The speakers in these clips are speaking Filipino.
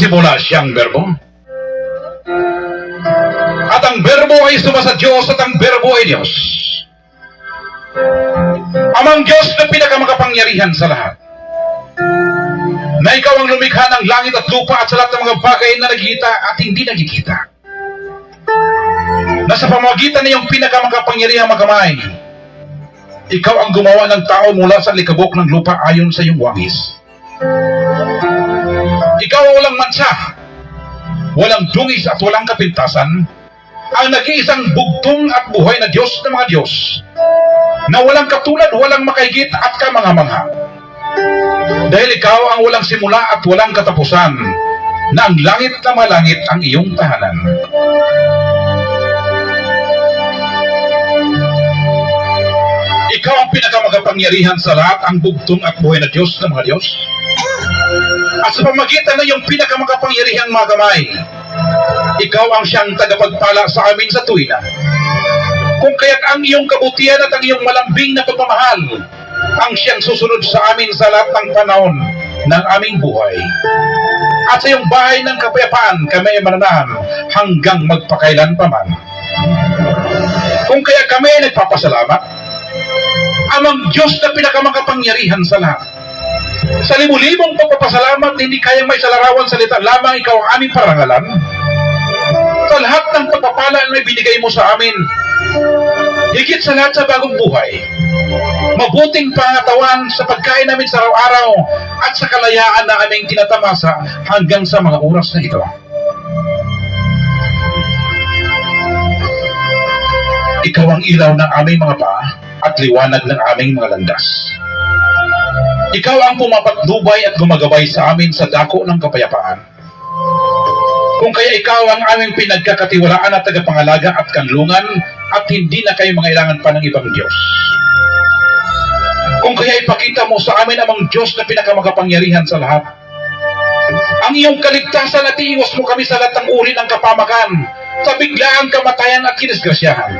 simula siyang berbo. At ang berbo ay sumasa Diyos at ang berbo ay Diyos. Amang Diyos na pinakamakapangyarihan sa lahat. Na ikaw ang lumikha ng langit at lupa at sa lahat ng mga bagay na nagkikita at hindi nagkikita. Na sa pamamagitan ng iyong pinakamakapangyarihang magamay, ikaw ang gumawa ng tao mula sa likabok ng lupa ayon sa iyong wangis. Ikaw ang walang mansa, walang dungis at walang kapintasan, ang nag-iisang bugtong at buhay na Diyos ng mga Diyos, na walang katulad, walang makahigit at kamangha-mangha. Dahil ikaw ang walang simula at walang katapusan, na ang langit na malangit ang iyong tahanan. Ikaw ang pinakamakapangyarihan sa lahat, ang bugtong at buhay na Diyos ng mga Diyos. At sa pamagitan ng iyong pinakamakapangyarihang magamay, ikaw ang siyang tagapagpala sa amin sa tuwina. Kung kaya't ang iyong kabutihan at ang iyong malambing na pagmamahal ang siyang susunod sa amin sa lahat ng panahon ng aming buhay. At sa iyong bahay ng kapayapaan kami ay mananahan hanggang magpakailan pa man. Kung kaya kami ay nagpapasalamat, amang Diyos na pinakamakapangyarihan sa lahat. Sa libu-libong pagpapasalamat, hindi kayang may salarawan salita lamang ikaw ang aming parangalan. Sa lahat ng pagpapala na ibinigay mo sa amin, higit sa lahat sa bagong buhay, mabuting pangatawan sa pagkain namin sa araw-araw at sa kalayaan na aming tinatamasa hanggang sa mga oras na ito. Ikaw ang ilaw ng aming mga paa at liwanag ng aming mga landas. Ikaw ang pumapatnubay at gumagabay sa amin sa dako ng kapayapaan. Kung kaya ikaw ang aming pinagkakatiwalaan at tagapangalaga at kanlungan at hindi na kayo mangailangan pa ng ibang Diyos. Kung kaya ipakita mo sa amin amang Diyos na pinakamakapangyarihan sa lahat. Ang iyong kaligtasan at iiwas mo kami sa lahat ng uri ng kapamakan, sa biglaang kamatayan at kinisgrasyahan.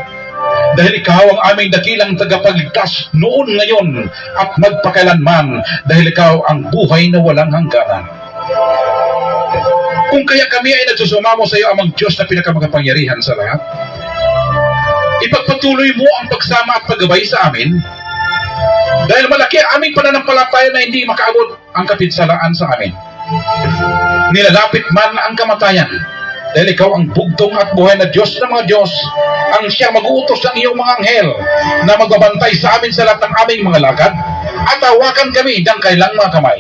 Dahil ikaw ang aming dakilang tagapagligtas noon, ngayon at magpakailanman, dahil ikaw ang buhay na walang hangganan. Kung kaya kami ay nagsusumamo sa iyo amang Diyos na pinakamakapangyarihan sa lahat, ipagpatuloy mo ang pagsama at paggabay sa amin, dahil malaki ang aming pananampalataya na hindi makaabot ang kapinsalaan sa amin. Nilalapit man ang kamatayan, dahil ikaw ang bugtong at buhay na Diyos ng mga Diyos, ang siyang mag-uutos ng iyong mga anghel na magbabantay sa amin sa lahat ng aming mga lakad at hawakan kami ng kailang mga kamay.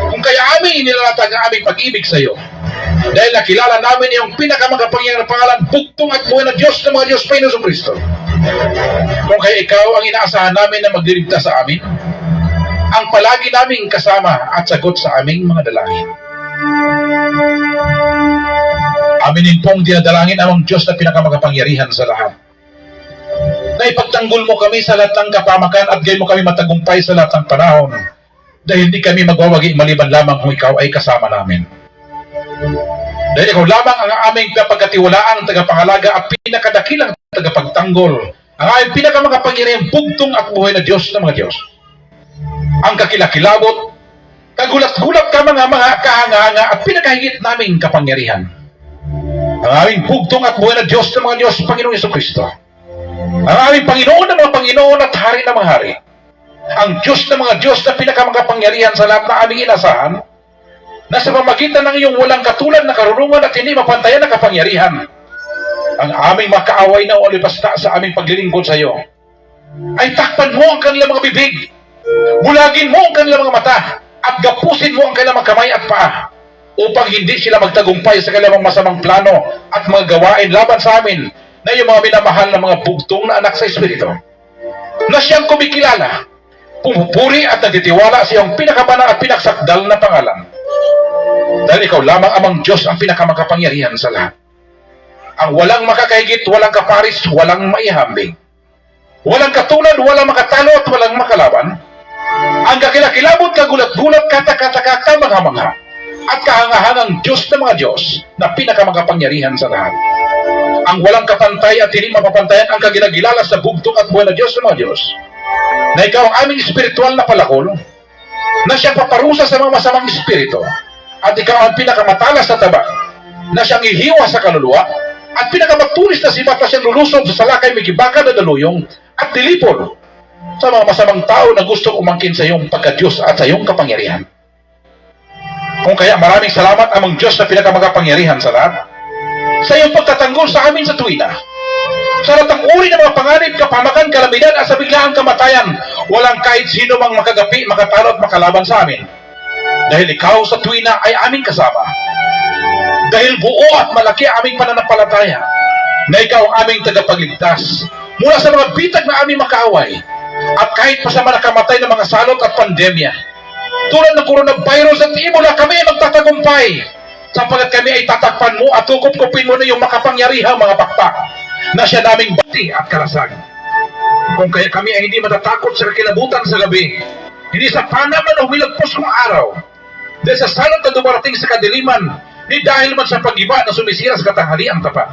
Kung kaya amin inilalatag ang aming pag-ibig sa iyo, dahil nakilala namin iyong pinakamakapangyarihan na pangalan, bugtong at buhay na Diyos ng mga Diyos, Panginoong Kristo. Kung kaya ikaw ang inaasahan namin na magliligtas sa amin, ang palagi naming kasama at sagot sa aming mga dalangin. Aminin pong dinadalangin amang Diyos na pinakamakapangyarihan sa lahat, na ipagtanggol mo kami sa lahat ng kapamakan at gayon mo kami matagumpay sa lahat ng panahon, dahil hindi kami magwawagi maliban lamang kung ikaw ay kasama namin. Dahil ikaw lamang ang aming pagkatiwalaang tagapangalaga at pinakadakilang tagapagtanggol, ang aming pinakamakapangyarihang bugtong at buhay na Diyos ng mga Diyos. Ang kakilakilabot, kagulat-gulat ka mga kahanga-hanga at pinakahigit naming kapangyarihan. Ang aming bugtong at buhay na Diyos ng mga Diyos, Panginoong Jesucristo. Ang aming Panginoon ng mga Panginoon at Hari ng mga Hari. Ang Diyos ng mga Diyos na pinakamakapangyarihan sa lahat na aming inasahan, na sa pamagitan ng iyong walang katulad na karunungan at hindi mapantayan na kapangyarihan, ang aming makaaway na olipasta sa aming paglilingkod sa iyo, ay takpan mo ang kanilang mga bibig, bulagin mo ang kanilang mga mata, at gapusin mo ang kanilang mga kamay at paa, upang hindi sila magtagumpay sa kanilang masamang plano at mga gawain laban sa amin na yung mga minamahal na mga bugtong na anak sa Espiritu, na siyang kumikilala, pumupuri at nagtitiwala sa iyong pinakabanal at pinaksakdal na pangalan. Dahil ikaw lamang amang Diyos ang pinakamakapangyarihan sa lahat. Ang walang makakahigit, walang kaparis, walang maihambing. Walang katulad, walang makatalo at walang makalaban. Ang kakilakilabot, kagulat-gulat, katakataka, kamangha-mangha, at kahangahangang Diyos ng mga Diyos na pinakamakapangyarihan sa lahat. Ang walang kapantay at hindi mapapantayan ang kaginagilala sa bugtong at buhay na Diyos ng mga Diyos, na ikaw ang aming espiritual na palakol, na siyang paparusa sa mga masamang espiritu, at ikaw ang pinakamatalas na taba na siyang ihiwa sa kaluluwa at pinakamatulis na sibat na siyang lulusob sa salakay may gibaka na daluyong at dilipol sa mga masamang tao na gusto umangkin sa iyong pagka-Diyos at sa iyong kapangyarihan. Kung kaya maraming salamat amang Diyos na pinakamagapangyarihan sa lahat sa iyong pagtatanggol sa amin sa tuwina. Sa lahat ng uri ng mga panganib, kapamakan, kalamidad at sa biglaang kamatayan, walang kahit sino mang makagapi, makatalo at makalaban sa amin. Dahil ikaw sa tuwina ay aming kasama. Dahil buo at malaki aming pananampalataya na ikaw ang aming tagapagligtas mula sa mga bitag na aming makaaway at kahit pa sa mga nakamatay ng mga salot at pandemya. Tulad ng coronavirus at Ebola, kami ay magtatagumpay sapagkat kami ay tatakpan mo at kukup-kupin mo na yung makapangyarihang mga pakpak na siya naming bati at kalasag. Kung kaya kami ay hindi matatakot sa kakilabutan sa gabi, hindi sa panaman o humilagpos kong araw, dahil sa salot na dumarating sa kadiliman, ni dahil man sa pag-iba na sumisira sa katanghaliang tapat.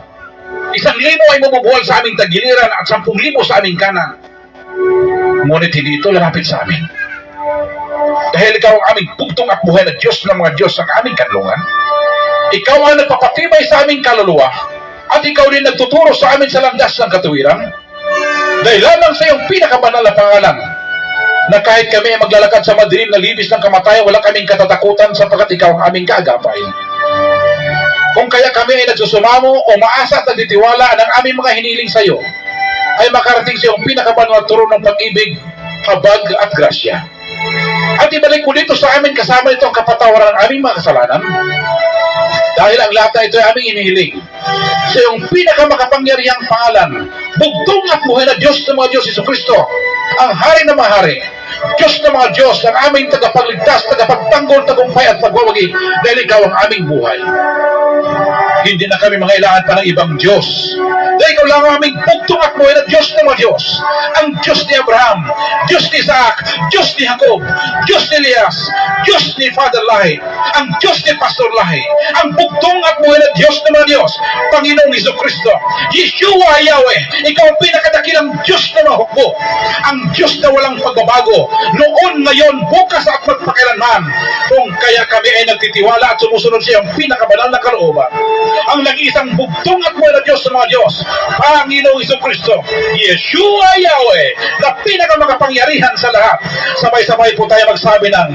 1,000 ay mabubuhal sa aming tagiliran at 10,000 sa aming kanan. Ngunit hindi ito lalapit sa amin. Dahil ikaw ang aming bugtong at buhay na Diyos ng mga Diyos ang aming kanlungan, ikaw ang nagpapatibay sa aming kaluluwa, at ikaw din nagtuturo sa amin sa landas ng katuwiran, dahil lamang sa iyong pinakabanal na pangalan, na kahit kami ay maglalakad sa madilim na libis ng kamatayan, wala kaming katatakutan sapagkat ikaw ang aming kaagapay. Kung kaya kami ay nagsusumamo o maasa at nagtitiwala ng aming mga hiniling sa iyo, ay makarating sa iyong pinakabanal na turo ng pag-ibig, habag at grasya. At ibalik mo dito sa amin kasama ito ang kapatawaran ng aming mga kasalanan, dahil ang lahat na ito ay aming inihiling sa iyong pinakamakapangyarihang pangalan, bugtong at buhay na Diyos ng mga Diyos, Jesucristo, ang hari ng mga hari, Diyos ng mga Diyos, ang aming tagapagligtas, tagapagtanggol, tagumpay at pagwawagi, dahil ikaw ang aming buhay. Hindi na kami mangailangan pa ng ibang Diyos, dahil ikaw lang ang aming bugtong at buhay na Diyos ng mga Diyos, ang Diyos ni Abraham, Diyos ni Isaac, Diyos ni Jacob, Diyos ni Elias, Diyos ni Father Lahi, ang Diyos ni Pastor Lahi, ang bugtong at buhay na Diyos ng mga Diyos, Panginoong Jesucristo, Yeshua Yahweh, ikaw ang pinakadakilang Diyos na mahukbo, ang Diyos na walang pagbabago, noon, ngayon, bukas at magpakailanman. Kung kaya kami ay nagtitiwala at sumusunod sa iyong pinakabanal na kalooban, ang nag-isang bugtong at buhay na Diyos sa mga Diyos, Panginoong Jesucristo, Yeshua Yahweh, na pinakamakapangyarihan sa lahat. Sabay-sabay po tayo magsabi ng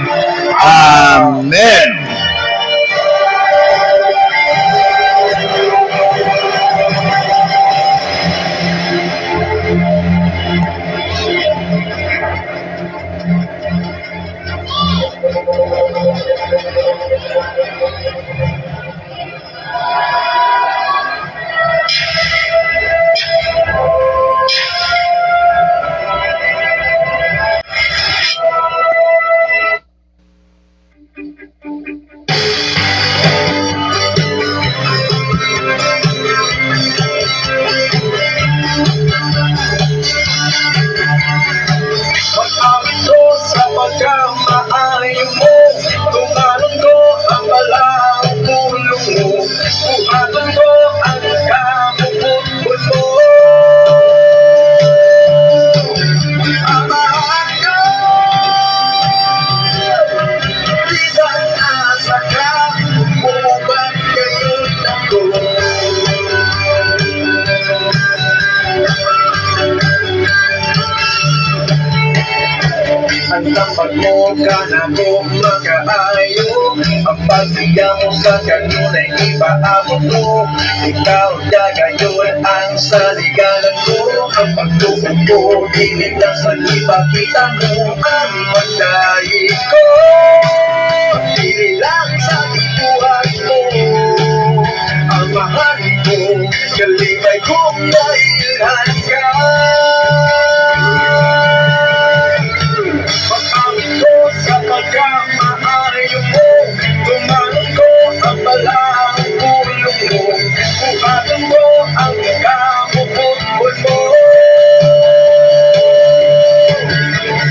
Amen. Mo ka na mo makaayo, ang pagbiya mo sa kanunay ipaabot mo. Ikaw dagayon ang saliganan ko, ang pagtubog ko dinig lang sa ipakita mo ang magdahi ko. Dili lang sa ibuhat mo ang mahal mo, kalibay kong nailhan ka. Pagkamaayo mo, tumanong ko ang balang ulo mo, buhatong mo ang kamuputpun mo.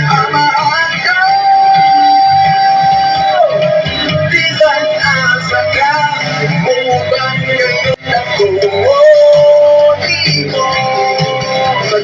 Amahan ka, di lang asa ka, upang ngayon ako, di mo, sa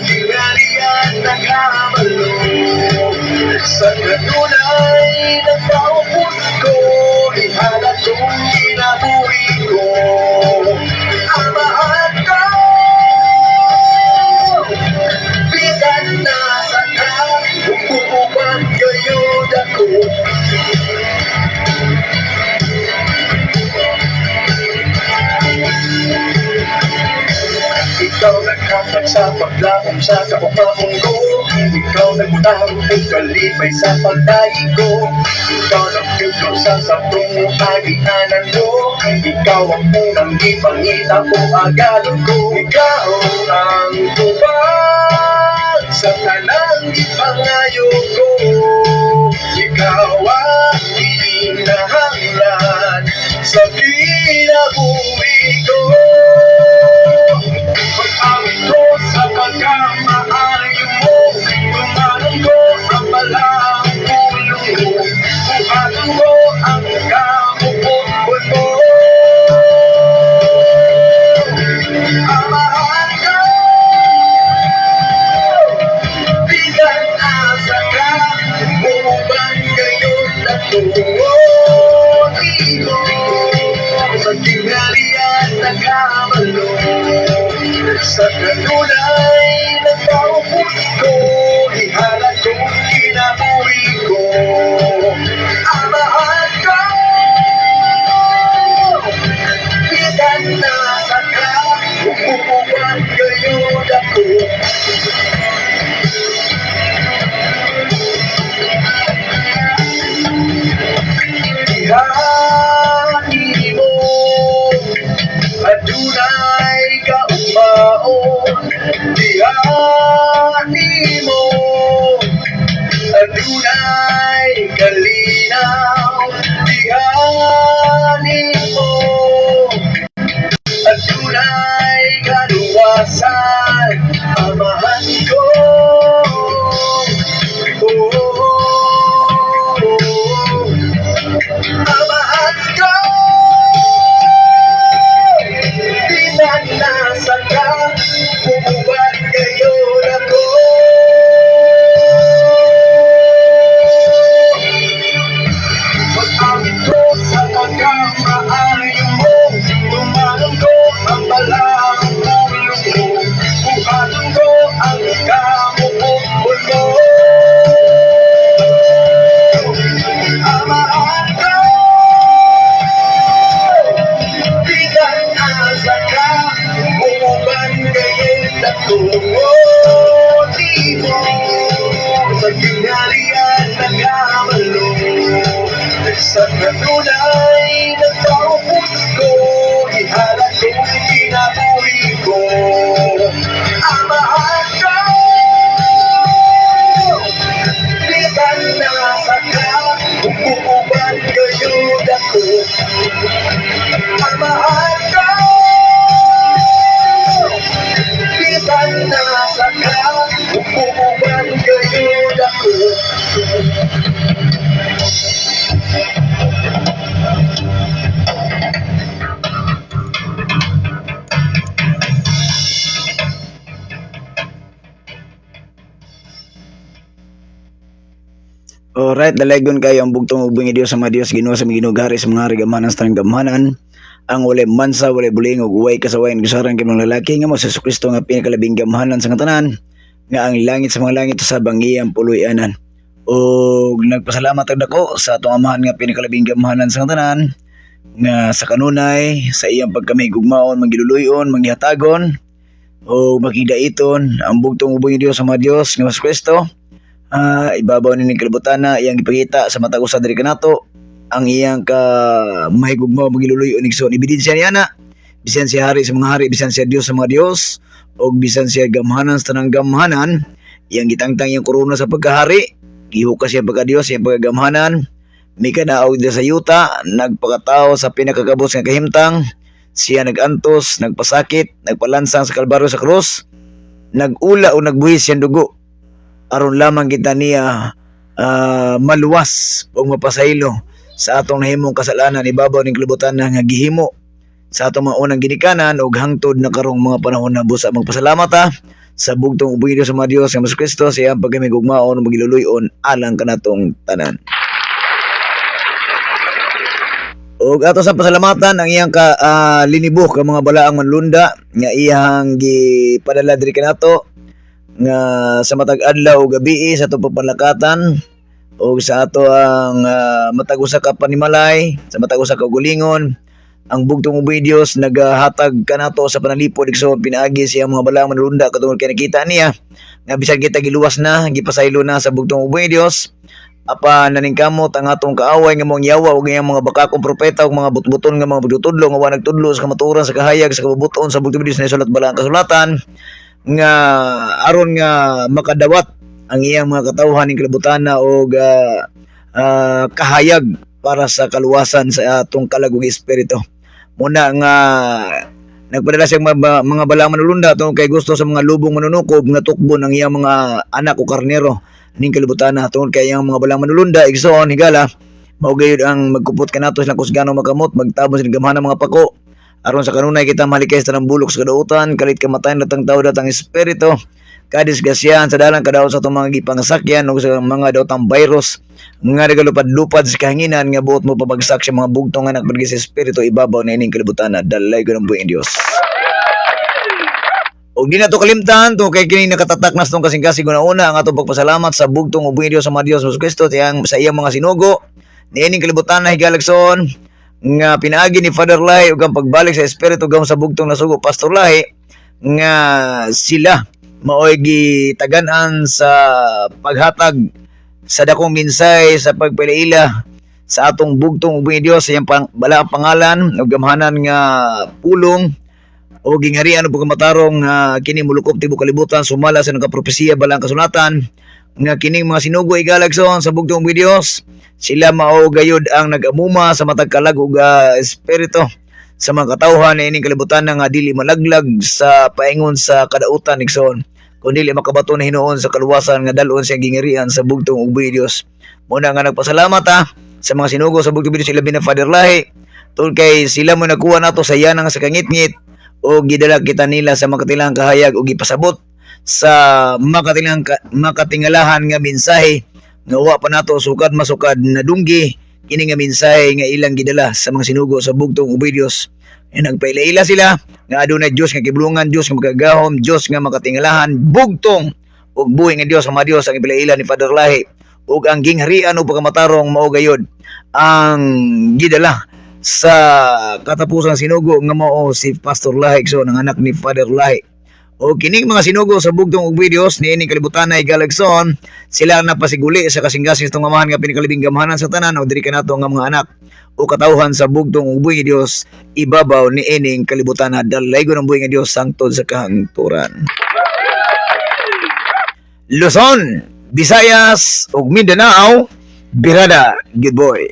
Ikaw nagkapat sa paglaom sa kapapamong ko. Ikaw nagtahong ug kalipay sa pagdaig ko. Ikaw nagtugtog sa sabong agianan mo. Ikaw ang unang ipangita ko agalon ko. Ikaw ang tubag sa tanang ipangayo ko. Ikaw ang hinahanglan sa pinabuhi ko. Pag-awit ko sa pagkamaayo mo, tumanong ko ang balang pulong mo, buhaton ko ang kamupon mo. Amahan ko, bilang asa ka, bumubang ngayon na tuwon ko. Sa tinghalian na kamalo, sa kanunay ng paupos ko, ihalat kong kinabuhi ko. Amahan ko, bisan nasa ka, umupuan gayon ako. Ihani mo, adunay kaugmaon. Ihani mo, adunay kalinaw. Ihani mo, adunay kaluwasan. Amahan ko, amahan ko, bisan nasa ka, bumubat ngayon ako. Pag-awit ko sa pagkamaayo mo, tumanong ko ang balang pulong mo, buhaton ko ang kamupon mo. Amahan ko, bisan asa ka, bumuban ngayon na tuwon mo. Sa tinghalian na kamalo, sa kanunay ng paupos ko, ihalat kong kinabuhi ko. Amahan ko, bisan nasa ka, umuuban ngayon ako. Amahan ko, bisan nasa ka, umuuban ngayon ako. Alright, dalaygon kayo ang bugtong ubing Dios sa mga Dios Ginoo sa mga ginugari sa mga regamanan sa tanggamanan. Ang walay mansa, walay buling ug uway kasawayan gusaran kay mga lalaki nga mo sa Kristo nga pinakalabing gamhanan sa katanan nga ang langit sa mga langit sa bangiyang puloy-anan. O nagpasalamat ang dako sa atong amahan nga pinakalabing gamhanan sa katanan nga sa kanunay sa iyang pagkamahigugmaon, magiluluyon, maghihatagon o makidaiton ang bugtong ubing Dios sa mga Dios nga sa Kristo. Ibabaw ni kalibutan na iyang ipakita sa matag usa diri kanato ang iyang ka mahigugmaw magiluluyo ni Igsoon. Ebidensya niya na bisan siya hari sa mga hari, bisan siya Dios sa mga Dios, o bisan siya gamhanan sa tanang gamhanan, iyang gitangtang iyang korona sa pagkahari, gihukas siya pagka Dios, iyang pagkagamhanan, may kadaog sa yuta, nagpakatao sa pinakagabos nga kahimtang, siya nagantos, nagpasakit, nagpalansang sa kalbaryo sa krus, nagula o nagbuhis siyang dugo aron lamang kita niya maluwas o mapasaylo sa atong nahimong kasalanan. Ibabaw ning kalibutan na nga gihimo sa atong mga unang ginikanan o hangtod na karong mga panahon na busa. Magpasalamat sa bugtong ubing sa mga Dios nga Hesus Kristo sa iyang pagkamigugmaon o magiluluyon alang kanatong tanan. Og ato sa pasalamatan ang iyang linibok ka mga balaang manlunda nga iyang gipadala diri kanato nga sa matag adlaw o gabi sa atong pagpalakatan o sa ato ang matag usa ka panimalay, sa matag usa ka gulingon, ang bugtong ubay Dios nagahatag kanato sa panalipod igsoon pinaagi siya mga balang manulunda katungod kay nakita niya nga bisan kita giluwas na gipasaylo na sa bugtong ubay Dios apa naningkamot ang atong kaaway nga mga yawa ug nga mga bakakong propeta ug mga butbuton nga mga pagtutudlo nga wa nagtudlo sa kamatuoran sa kahayag sa kabubuton sa bugtong Dios na sulat balang kasulatan nga aron nga makadawat ang iyang mga katawhan ning kalibutana og kahayag para sa kaluwasan sa atong kalagug espiritu. Muna nga nagpadala siyang mga balang manulunda tungkol kay gusto sa mga lubong manunukob nga tukbo ng iyang mga anak o karnero ning kalibutan tungkol kay iyang mga balang manulunda igsoon higala mao gayud ang magkupot kanato sa kusgano makamot magtabon sa gamhanan mga pako aron sa kanunay kita malikay sa tanang bulok sa kadautan kalit kamatayan datang tao datang espiritu kadisgasyan sa dalang kadaot sa itong mga gipangasakyan o sa mga daotang virus nga nagalupad-lupad sa kahanginan nga buot mo pabagsak sa mga bugtong anak bagay sa espiritu ibabaw na ining kalibutan dalay ko ng buhay Diyos. O di na to kalimtan to kay kini nakatatak nas tong kasing-kasing una ang atong pagpasalamat sa bugtong ubuhay Diyos sa mga Diyos sa Kristo sa iyang mga sinugo ni ining kalibutan na higalagson nga pinaagi ni Father Lahi ug ang pagbalik sa espiritu gawon sa bugtong nasugo Pastor Lahi nga sila maoy gitagan-an sa paghatag sa dakong minsay sa pagpalaila sa atong bugtong ubuhay Dios sa iyang balaang pangalan ug gamhanan nga pulong o gingharian o pagkamatarong kini mulukop tibok kalibutan sumala sa nagapropesiya balang kasulatan nga kining mga sinugo igalagson sa bugtong ubuhay Dios sila mao gayud ang nagamuma sa matag kalag ug espiritu sa mga katawhan na ining kalibutan nga dili malaglag sa paingon sa kadautan igsoon kundi makabato na hinuon sa kaluwasan nga dalon siyang gingirian sa bugtong ubuhay Dios. Muna nga nagpasalamat sa mga sinugo sa bugtong Dios sila bina Father Lahi tungkol kay sila mo nakuha nato sa yanang sa kangit-ngit o gidala kita nila sa makatilang kahayag o gipasabot sa makatingalahan nga mensahe nga wa pa nato sukad masukad na dunggi kini nga mensahe nga ilang gidala sa mga sinugo sa bugtong ubuhay Dios. Nagpailaila sila nga adunay Dios nga kibulungan Dios nga magagahom Dios nga makatingalahan bugtong ug buhi nga Dios ang mga Dios ang ipailaila ni Father Lahi ug ang gingharian o pagkamatarong mao gayud ang gidala sa katapusan sinugo nga mao si Pastor Lahi so ang anak ni Father Lahi o kining mga sinugo sa bugtong ubuhay Dios ni ining kalibutan na igalagson sila napasiguli sa kasing-kasing itong amahan nga pinikalibing gamhanan sa tanan o diri kanato nga mga anak o katawhan sa bugtong ubuhay Dios ibabaw ni ining kalibutan na dalaygo ng buhay nga Dios sangtod sa kahangturan. Luzon, Visayas ug Mindanao birada good boy.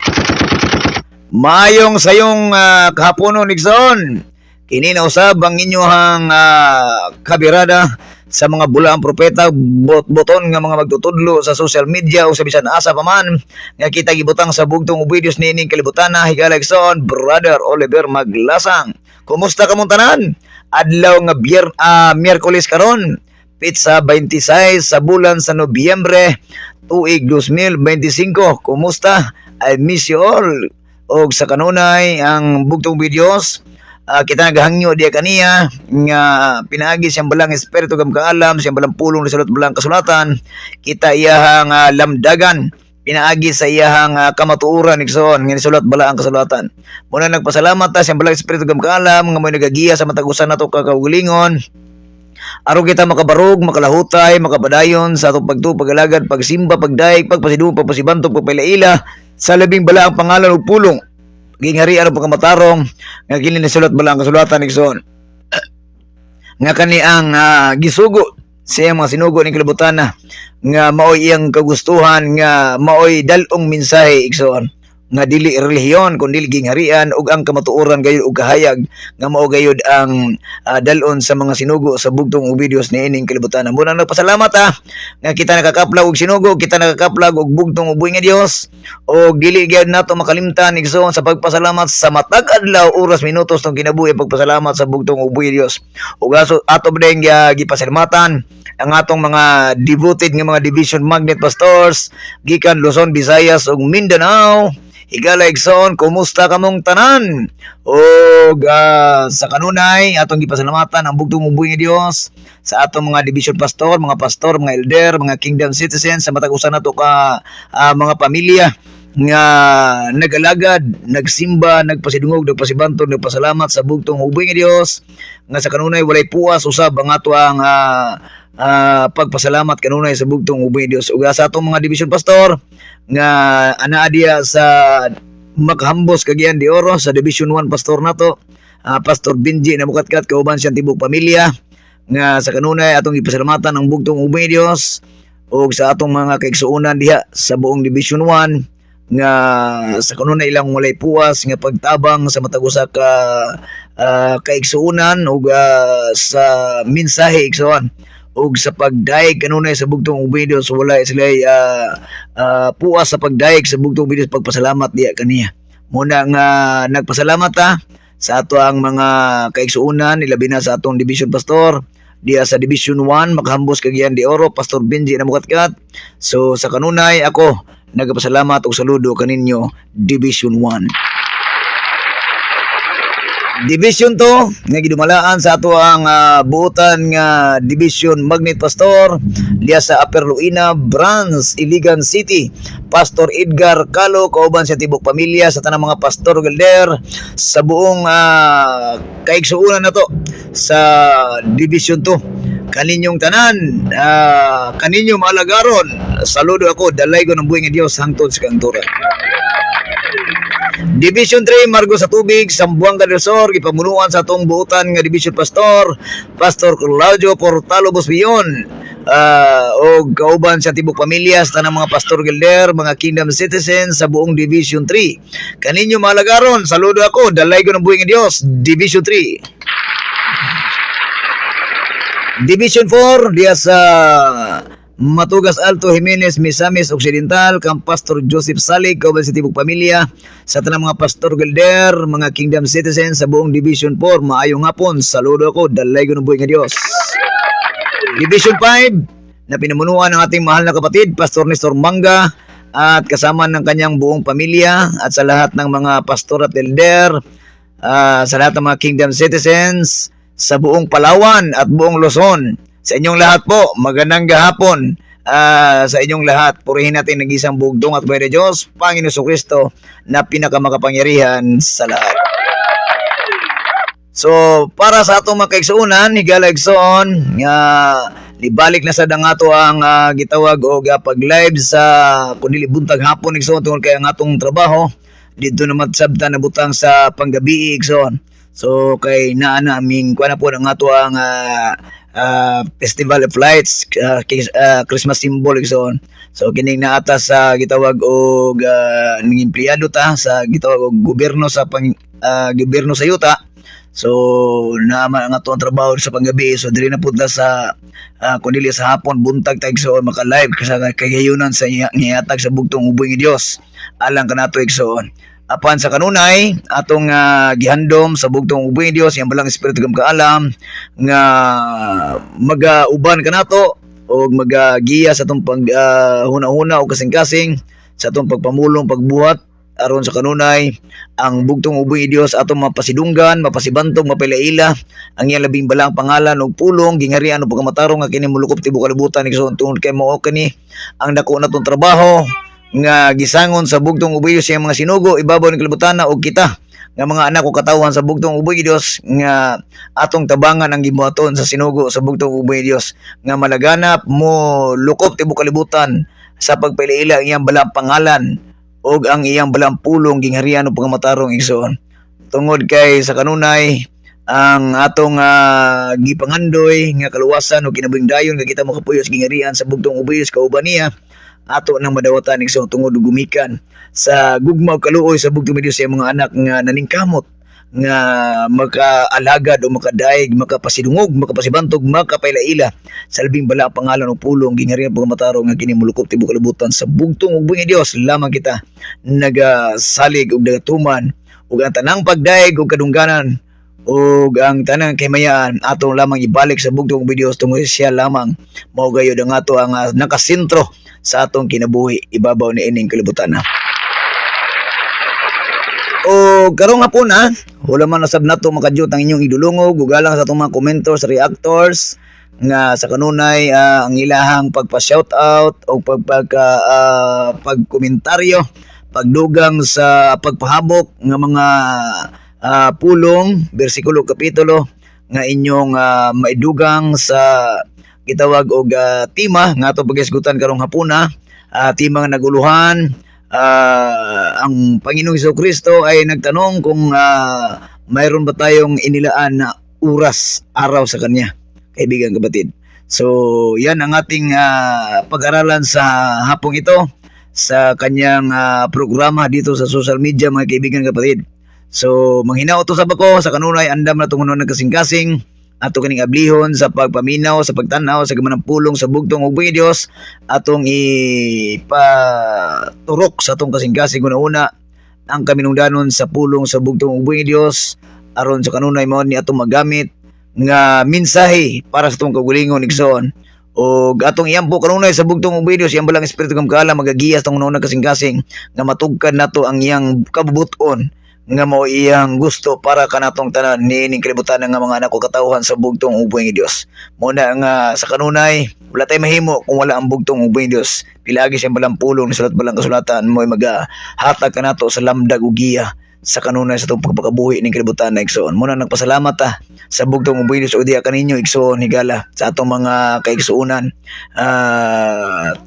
Maayong sayong kahaponon igsoon kini na usab ang inyohang kabirada sa mga bulaang propeta boton nga mga magtutudlo sa social media o sa bisan asa pa man nga kita gibutang sa bugtong ubuhay Dios nining kalibutan na higalagson Brother Oliver Maglasang. Kumusta ka mong tanan? Adlaw nga Miyerkules karon pitsa 26 sa bulan sa Nobyembre tuig 2025. Kumusta? I miss you all. Og sa kanunay ang bugtong ubuhay Dios kita nagahangyo diya kaniya nga pinaagi siyang balang espiritu gam kaalam siyang balang pulong sa balang kasulatan kita iyahang lamdagan pinaagi sa iyahang kamatuoran igsoon nga sulat balang kasulatan muna nagpasalamat ta siyang balang espiritu gam kaalam nga may nagagiya sa matagusan nato kakaugalingon aron kita makabarog makalahutay makapadayon sa atong pagtupagalagad pagsimba pagdaig pagpasidu pagpasibantog pagpailaila sa labing balaang pangalan ug pulong gingharian ang pagkamatarong nga kini nasulat balang kasulatan igsoon nga kani ang gisugo sa mga sinugo ning kalibutan nga maoy iyang kagustuhan nga maoy dalong mensahe igsoon nga dili relihiyon kundi gingharian ug ang kamatuoran gayud ug kahayag nga mao gayud ang dalon sa mga sinugo sa bugtong ubuhay Dios niining kalibutan. Muna nagpasalamat nga kita nakakaplag og sinugo, kita nakakaplag og bugtong ubuhay nga Dios og dili gyud nato makalimtan igsoon sa pagpasalamat sa matag adlaw oras minutos tong kinabuhi pagpasalamat sa bugtong ubuhay Dios. Ug ato bdeng gipasalamatan ang atong mga devoted nga mga division magnet pastors gikan Luzon, Visayas ug Mindanao. Higala igsoon, kumusta kamong tanan? Og sa kanunay atong gipasalamatan ang bugtong ubuhay nga Dios sa atong mga division pastor, mga elder, mga kingdom citizens sa matag usa nato ka mga pamilya nga nagalagad, nagsimba, nagpasidungog, nagpasibantog, nagpasalamat sa bugtong ubing nga Dios nga sa kanunay walay puwas usab ang ato ang pagpasalamat kanunay sa bugtong ubing nga Dios. Ug sa atong mga division pastor nga anaa diya sa Makahambos Cagayan de Oro sa Division 1 pastor nato, Pastor Benji na mukatkat kauban siyang tibok pamilya nga sa kanunay atong ipasalamatan ang bugtong ubing nga Dios ug sa atong mga kaigsuonan diha sa buong Division 1 nga sa kanunay ilang walay puwas nga pagtabang sa matag usa ka kaigsuonan ug sa mensahe igsuon ug sa pagdaig kanunay sa bugtong ubing Dios wala sila puwas sa pagdaig sa bugtong ubing Dios pagpasalamat diya kaniya. Muna nga nagpasalamat sa ato ang mga kaigsuonan ilabi na sa atong division pastor diya sa Division 1 Makahambos Cagayan de Oro, Pastor Benji na mukatkat. So sa kanunay ako nagpasalamat og saludo kaninyo Division 1. Division 2 nga gidumalaan sa ato ang buotan nga Division Magnet Pastor diya sa Upper Luina Branch, Iligan City. Pastor Edgar Calo kauban sa tibok pamilya sa tanang mga pastor galder sa buong kaigsuonan nato sa Division 2. Kaninyong tanan, kaninyong maalagaron. Saludo ako, dalay ko ng buhay nga Dios hangtod sa kanturan. Division 3 Margo sa Tubig, Sambuanga del Sur, gipamunuan sa atong buutan nga Division Pastor, Pastor Claudio Portalo Bosbion, o kauban sa tibok pamilya sa tanang mga pastor gilder, mga kingdom citizens sa buong Division 3. Kaninyo malagaron, saludo ako, dalay ko ng buhay nga Dios, Division 3. Division 4 diya sa Matugas Alto, Jimenez, Misamis Occidental, kang Pastor Joseph Salig, kauban sa tibok pamilya sa tanang mga pastor gilder, mga kingdom citizens sa buong Division 4. Maayong hapon, saludo ako, dalay ko ng buhay nga Dios. Division 5 na pinamunuan ng ating mahal na kapatid Pastor Nestor Manga at kasama ng kanyang buong pamilya at sa lahat ng mga pastor at elder, sa lahat ng mga kingdom citizens sa buong Palawan at buong Luzon. Sa inyong lahat po, magandang gahapon sa inyong lahat. Purihin natin ng isang bugtong at buhay na Diyos, Panginoon Jesucristo na pinakamakapangyarihan sa lahat. So, para sa atong mga kaigsuonan, higala igsoon, libalik na sa dangato ang gitawag o pag-live sa kunili buntag hapon igsoon tungkol kay ang atong trabaho. Dito naman sabta na butang sa panggabi igsoon. So, kay naana aming kuha na po ng ato ang Festival of Lights, Christmas symbol igsoon. So, kining naata sa gitawag og ng empleyado ta sa gitawag og gobyerno sa gobyerno sa yuta. So naman ang ato ang trabaho sa panggabi. So dili na punta sa kundili sa hapon buntag tag so maka-live kasi kagayunan sa ngiyatag sa bugtong uboy nga Dios alang kanato igsoon. Apan sa kanunay atong gihandom sa bugtong uboy nga Dios yang balang espiritu kam kaalam nga magauban kanato o magagiya sa atong pag huna-huna o kasing-kasing sa atong pagpamulong pagbuhat aron sa kanunay ang bugtong uboy Dios atong mapasidunggan, mapasibantog, mapailaila ang iyang labing balang pangalan ug pulong gingarian ug pagamatarong nga kini mulukop tibok kalibutan igsoon tungod kay mao kani ang dako natong trabaho nga gisangon sa bugtong uboy Dios yang mga sinugo ibabaw ng kalibutan ug kita nga mga anak o katawan sa bugtong uboy Dios nga atong tabangan ang gibuhaton sa sinugo sa bugtong uboy Dios nga malaganap mo lukop tibok kalibutan sa pagpailaila ang iyang balang pangalan og ang iyang balang pulong gingharian ug pagamatarong igsoon tungod kay sa kanunay ang atong gipangandoy nga kaluwasan ug kinabuhing-dayon nga kita makapuyos gingharian sa bugtong uboy Dios kauban niya ato nang madawatan igsoon tungod ug gumikan sa gugma ug kaluoy sa bugtong Dios sa mga anak nga naningkamot nga makaalagad o makadaig, makapasidungog, makapasibantog, makapailaila sa labing bala pangalan o pulong gingharian pagamatarong nga kini mulukop tibok kalibutan sa bugtong ug buhi Dios lamang kita nagasalig og nagatuman ug ang tanang pagdaig ug kadungganan ug ang tanang kahimayaan atong lamang ibalik sa bugtong ug Dios tungod siya lamang mao gayud ang ato ang nakasentro sa atong kinabuhi ibabaw ni ining kalibutan. O karong hapon wala man nasab nato makadyot ang inyong idulungog ug alang sa atong mga commentors, reactors nga sa kanunay ang ilahang pagpa-shoutout o pagkomentaryo pagdugang sa pagpahabok nga mga pulong, bersikulo, kapitulo nga inyong maidugang sa gitawag og tima nga ato pagisgutan karong hapuna. Tima nga naguluhan. Ang Panginoong Jesucristo ay nagtanong kung mayroon ba tayong inilaan na oras, araw sa Kanya, kaibigan, kapatid. So, yan ang ating pag-aralan sa hapong ito sa kanyang programa dito sa social media, mga kaibigan, kapatid. So, manghinaot to sa bako, sa kanunay, andam na tungunon ng kasing-kasing, ato kaning ablihon sa pagpaminaw, sa pagtanaw, sa gamanang pulong, sa bugtong ug Dios, atong ipaturok sa atong kasing-kasing una-una, ang kaminungdanon sa pulong sa bugtong ug Dios, aron sa kanunay mao ni atong magamit nga mensahe para sa atong kaugalingon igsoon. O atong iyampo kanunay sa bugtong ug Dios, iyang balang espiritu kam kaala magagiya sa atong una kasing-kasing nga matugkad nato ang iyang kabubuton nga mao iyang gusto para kanatong tanan niining kalibutan nga mga anak ko katawhan sa bugtong ug Dios. Mo na nga sa kanunay wala tay mahimo kung wala ang bugtong ug Dios. Pilagi siyang balang pulong ni sulat balang kasulatan mo magahatag kanato sa lamdag ug giya sa kanunay sa itong pagpakabuhi ng kalibutan na igsoon. Muna nagpasalamat sa bugtong ug Dios o diya kaninyo igsoon higala sa atong mga kaigsuunan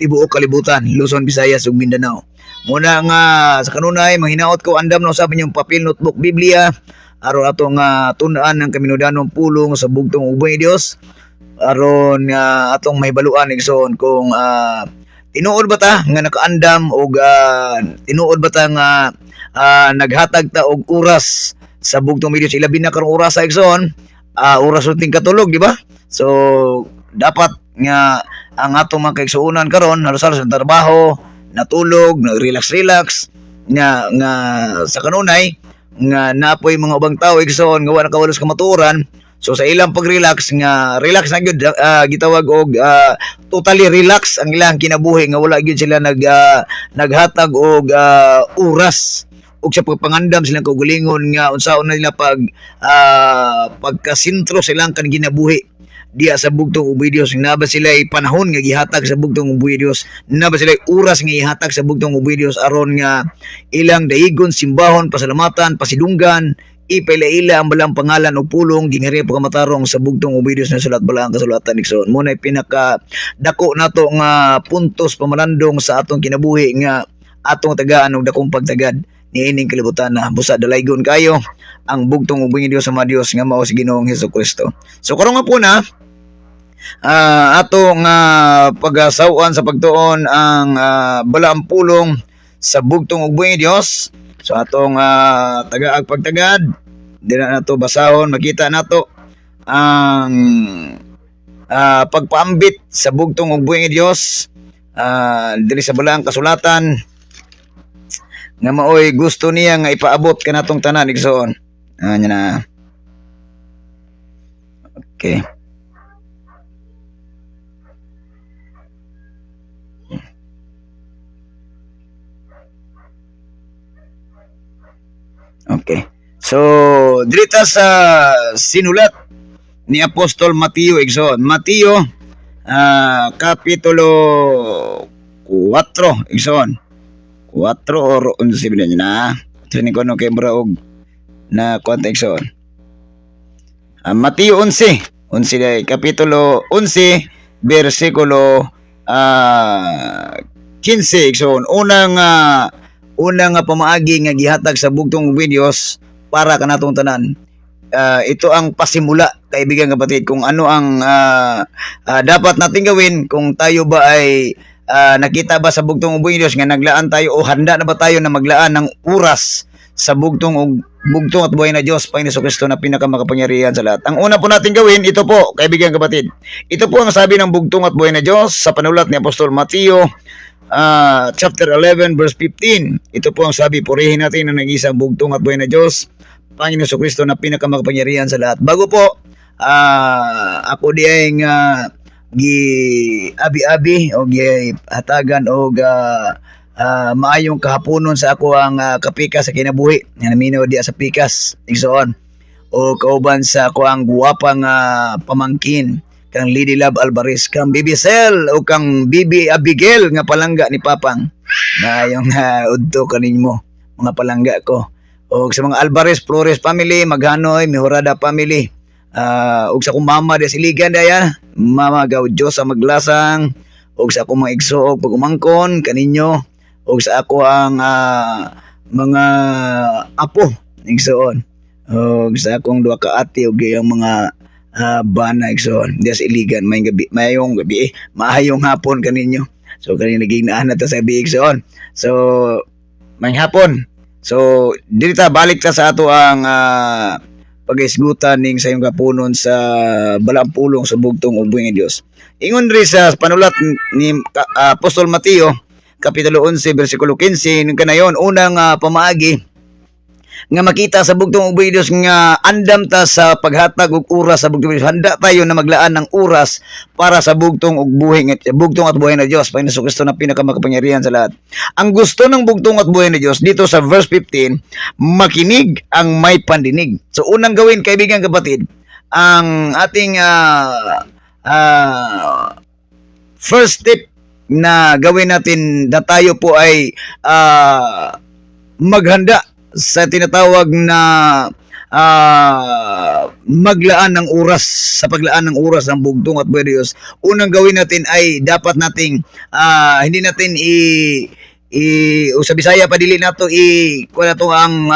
tibuok kalibutan, Luzon, Visayas ug Mindanao. Muna nga sa kanunay manghinaot ko andam na usab yung papel, notebook, Biblia aron atong tun-an ang kaminudanong pulong sa bugtong ug Dios aron atong mahibaluan igsoon kung tinuod ba ta nga nakaandam og tinuod ba ta nga naghatag ta og oras sa bugtong Dios. Ilabi na karong oras sa igsoon, oras uting katulog, di ba? So dapat nga ang atong mga kaigsuonan karon halos-halos sa trabaho, natulog, nag-relax nga sa kanunay nga napoy mga ubang tao igsoon nga wala kawalos kamatuoran. So sa ilang pag-relax nga relax na gyud gitawag og totally relax ang ilang kinabuhi nga wala gyud sila naghatag og oras ug sa pagpangandam silang kaugalingon nga unsaon na nila pagkasentro silang kan ginabuhi diya sa bugtong ug Dios. Naba sila panahon nga gihatag sa bugtong ug Dios, naba sila oras nga gihatag sa bugtong ug Dios aron nga ilang daigon, simbahon, pasalamatan, pasidunggan, ipaila-ila ang balang pangalan o pulong ginghari pagkamatarong sa bugtong ug Dios na sulat balang kasulatan igsoon. Mo na pinaka dako nato nga puntos pamalandong sa atong kinabuhi nga atong tagaan og dakong pagtagad niining kalibutan na busa dalaygon kayo ang bugtong ug Dios sa mga Dios nga mao si Ginoong Hesukristo. So karon nga po na atong pagasawan sa pagtuon ang balaang pulong sa bugtong ug Dios. So atong tagaag pagtagad dira nato basahon, makita nato ang pagpaambit sa bugtong ug Dios diri sa balaang kasulatan nga maoy gusto niya nga ipaabot kanatong tanan igsoon. Nya na. Okay. Okay. So, dirita sa sinulat ni Apostol Mateo igsoon. Mateo kapitulo 4 igsoon. 4 or 11 bilhin na. Tini ko no kay braog na kwanta igsoon. Mateo 11 kapitulo 11 bersikulo 15 igsoon. Unang pamaagi nga gihatag sa bugtong ug Dios para kanatong tanan. Ito ang pasimula, kaibigan, kapatid, kung ano ang dapat nating gawin kung tayo ba ay nakita ba sa bugtong ug Dios nga naglaan tayo o handa na ba tayo na maglaan ng oras sa bugtong at buhay na Diyos, Panginoon Jesucristo na pinakamakapangyarihan sa lahat. Ang una po natin gawin, ito po, kaibigan, kapatid. Ito po ang sabi ng bugtong at buhay na Diyos sa panulat ni Apostol Mateo chapter 11 verse 15. Ito po ang sabi, purihin natin ang nag-isang bugtong at buhay na Diyos, Panginoon Jesucristo na pinakamakapangyarihan sa lahat. Bago po ako di ay gi abi-abi o gi hatagan o maayong kahaponon sa ako ang kapikas sa kinabuhi nga naminaw di sa pikas igsoon o kauban sa ako ang guwapang pamangkin kang Lady Love Alvarez, kang Bibi Sel o kang Bibi Abigail nga palangga ni Papang. Na yung udto kaninyo mga palangga ko. O sa mga Alvarez Flores family, Maghanoy, Mejorada family. Og sa akong mama di siligan daya, Mama Gaudyo sa Maglasang, og sa akong mga igsoog pagumangkon kaninyo, og sa ako ang mga apo igsoon. Og sa akong duha ka ate og ang mga bana igsoon. Di sa iligan mayong gabi, maayong hapon kaninyo. So kanina naging naana ta sa biig igsoon. So may hapon. So dili ta balik ta sa ato ang pag-isgutan ning sa iyong kapunon sa balampulong sa bugtong ug buhing Dios. Ingon ri sa panulat ni Apostol Mateo kapitulo 11 bersikulo 15 kanayon unang pamaagi nga makita sa bugtong ug buhing Dios nga andam ta sa paghatag og oras sa bugtong Dios. Handa tayo na maglaan ng oras para sa bugtong ug buhing bugtong at buhay na Dios. Panginoon Kristo na pinakamakapangyarihan sa lahat. Ang gusto ng bugtong at buhay na Dios dito sa verse 15, makinig ang may pandinig. So unang gawin kaibigan kapatid, ang ating first step na gawin natin na tayo po ay maghanda sa tinatawag na maglaan ng oras, sa paglaan ng oras ng bugtong at buhay na Diyos. Unang gawin natin ay dapat nating hindi natin o sa Bisaya padili nato kuha nato ang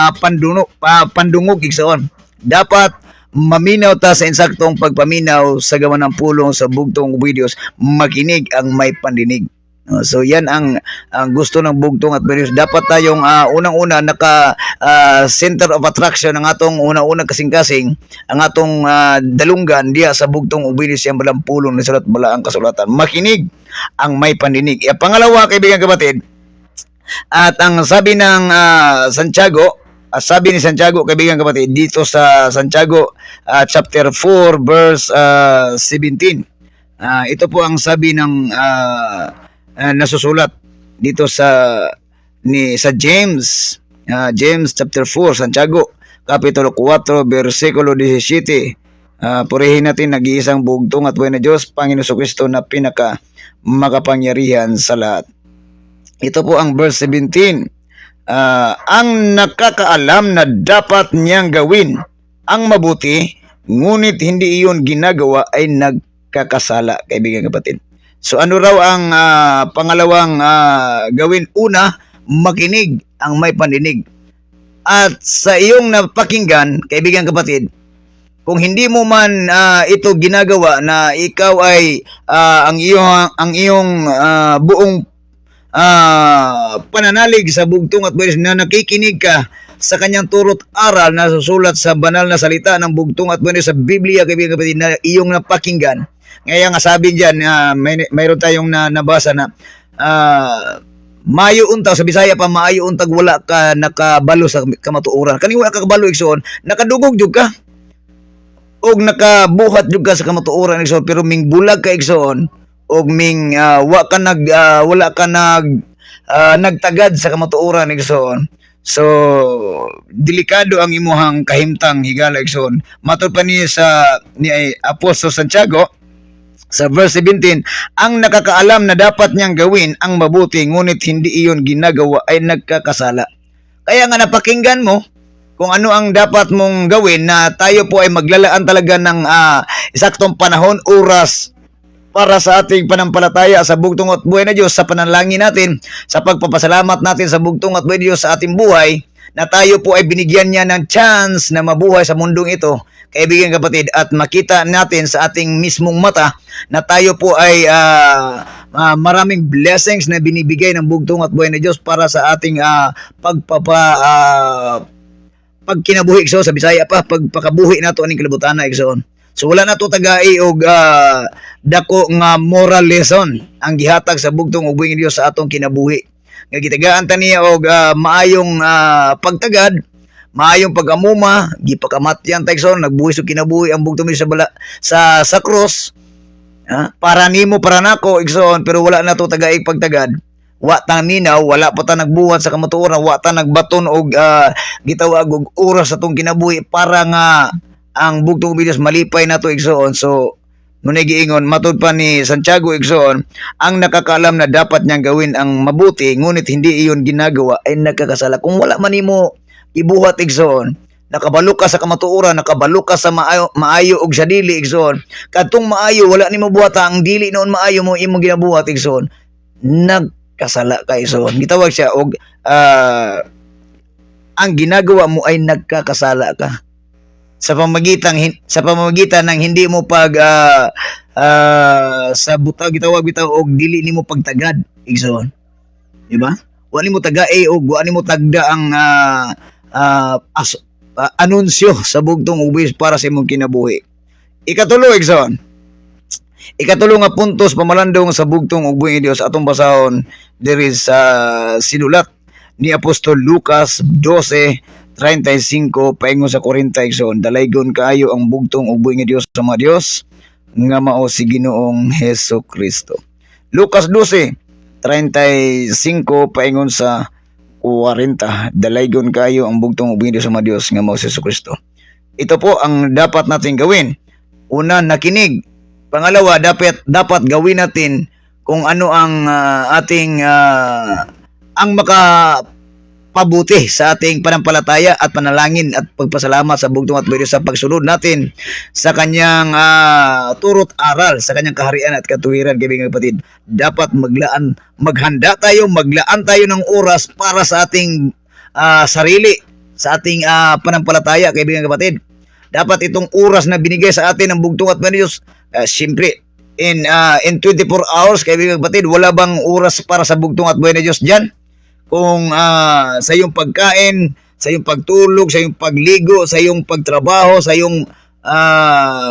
pandungog igsoon. Dapat maminaw ta sa insaktong pagpaminaw sa gawa ng pulong sa bugtong buhay Diyos, makinig ang may pandinig. So yan ang gusto ng bugtong at buhay Diyos. Dapat tayong unang-una naka center of attraction ng atong unang-unang kasing-kasing, ang atong dalunggan diya sa bugtong ug buhay Diyos, yung balampulong ni sulat bala ang kasulatan. Makinig ang may pandinig. Pangalawa kaibigan kapatid, at ang sabi ng Santiago, sabi ni Santiago kaibigan kapatid dito sa Santiago chapter 4 verse 17. Ito po ang sabi ng nasusulat dito sa James James chapter 4 Santiago kapitulo 4 bersikulo 17. Purihin natin nag-iisang bugtong at buhay na Diyos, Panginoon Kristo na pinaka makapangyarihan sa lahat. Ito po ang verse 17. Ang nakakaalam na dapat niyang gawin ang mabuti, ngunit hindi iyon ginagawa ay nagkakasala, kaibigan kapatid. So ano raw ang pangalawang gawin? Una, makinig ang may pandinig. At sa iyong napakinggan, kaibigan kapatid, kung hindi mo man ito ginagawa na ikaw ay ang iyong buong pananalig sa bugtong at buhay na nakikinig ka sa kanyang turot aral na susulat sa banal na salita ng bugtong at buhay sa Biblia, kaibigan kapatid, na iyong napakinggan. Ngayon nga sabi diyan, mayroon tayong nabasa na maayo unta sa Bisaya pa, maayo untag wala ka nakabalo sa kamatuoran. Kani wala ka kabalo igsoon, nakadugog jud ka og nakabuhat jud ka sa kamatuoran igsoon, pero ming bulag ka igsoon og ming wala ka nagtagad sa kamatuoran igsoon. So delikado ang imuhang kahimtang higala igsoon. Matud pa ni Apostol Santiago sa verse 17, ang nakakaalam na dapat niyang gawin ang mabuti, ngunit hindi iyon ginagawa ay nagkakasala. Kaya nga napakinggan mo kung ano ang dapat mong gawin, na tayo po ay maglalaan talaga ng isaktong panahon, oras para sa ating panampalataya sa bugtong at buhay na Diyos, sa panalangin natin, sa pagpapasalamat natin sa bugtong at buhay na Diyos sa ating buhay, na tayo po ay binigyan niya ng chance na mabuhay sa mundong ito, kaibigan kapatid, at makita natin sa ating mismong mata na tayo po ay maraming blessings na binibigay ng bugtong at buhay na Diyos para sa ating pagkinabuhi igsoon sa Bisaya pa, pagpakabuhi nato aning kalibutan igsoon. So wala na to tagai og dako nga moral lesson ang gihatag sa bugtong ug buhing Dios sa atong kinabuhi. Nga gitagaan ta niya og maayong pagtagad, maayong pag-amuma, gipakamatyan ta igsoon, nagbuhi sa kinabuhi ang bugtong sa cross. Para nimo, para nako igsoon, pero wala na to tagai pagtagad. Wa ta minaw, wala pa ta nagbuhat sa kamatuoran, wa ta nagbaton og gitawag og oras sa atong kinabuhi para nga ang bugtong Diyos malipay na to igsoon. So Ngunit giingon, matud pa ni Santiago igsoon, ang nakakaalam na dapat niyang gawin ang mabuti, ngunit hindi iyon ginagawa, ay nagkakasala. Kung wala man nimo ibuhat igsoon, nakabalo ka sa kamatuoran, nakabalo ka sa maayo og sa dili igsoon. Kadtong maayo wala nimo buhata, ang dili noon maayo mo imong ginabuhat igsoon. Nagkasala ka igsoon. Gitawag siya og ang ginagawa mo ay nagkakasala ka. Sa pamamagitan ng hindi mo pag sa butaw gitawag bitaw og dili nimo pagtagad igsoon. Di ba? Wa nimo taga-e og wa nimo tagda ang anunsyo sa bugtong ubis para sa imong kinabuhi. Ikatulo igsoon. Ikatulo nga puntos pamalandong sa bugtong ug buhi Dios atong basahon diri sa sinulat ni Apostol Lucas 12:35 paingon sa 40 igsoon. Dalaygon kaayo ang bugtong ug buhi Dios sa mga Dios nga mao si Ginoong Hesus Kristo. Lucas 12:35 paingon sa 40. Dalaygon kayo ang bugtong ug buhi Dios sa mga Dios nga mao si Hesus Kristo. Ito po ang dapat nating gawin. Una, nakinig. Pangalawa, dapat gawin natin kung ano ang ating ang makapabuti sa ating panampalataya at panalangin at pagpasalamat sa bugtong at buhi Dios sa pagsunod natin sa kanyang turot aral, sa kanyang kaharian at katuwiran. Kaibigan kapatid, dapat maglaan tayo ng oras para sa ating sarili, sa ating panampalataya. Kaibigan kapatid, dapat itong oras na binigay sa atin ng bugtong at buhi Dios, siyempre in 24 hours, kaibigan kapatid, wala bang oras para sa bugtong at buhi Dios diyan? Kung sa iyong pagkain, sa iyong pagtulog, sa iyong pagligo, sa iyong pagtrabaho, sa iyong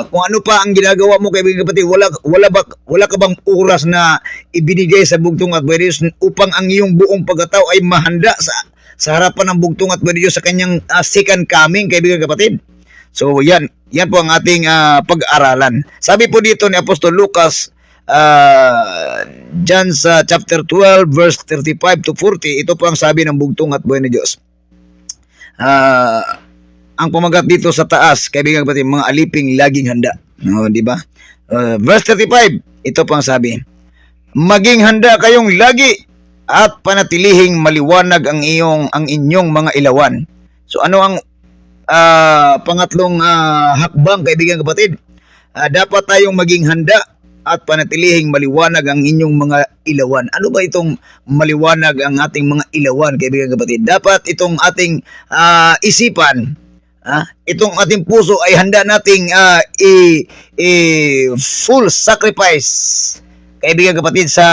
kung ano pa ang ginagawa mo, kaibigan kapatid, wala ka bang oras na ibinigay sa bugtong at buhi Dios upang ang iyong buong pagkatao ay mahanda sa harapan ng bugtong at buhi Dios sa kanyang second coming, kaibigan kapatid. So yan po ang ating pag-aralan. Sabi po dito ni Apostol Lucas dyan sa chapter 12 verse 35 to 40, ito po ang sabi ng bugtong at buhi Dios. Ang pamagat dito sa taas, kaibigan kapatid, mga aliping laging handa. No, di ba? Verse 35, ito po ang sabi. Maging handa kayong lagi at panatilihing maliwanag ang inyong mga ilawan. So ano ang pangatlong hakbang, kaibigan kapatid? Dapat tayong maging handa at panatilihing maliwanag ang inyong mga ilawan. Ano ba itong maliwanag ang ating mga ilawan, kaibigan kapatid? Dapat itong ating isipan, itong ating puso ay handa nating full sacrifice, kaibigan kapatid, sa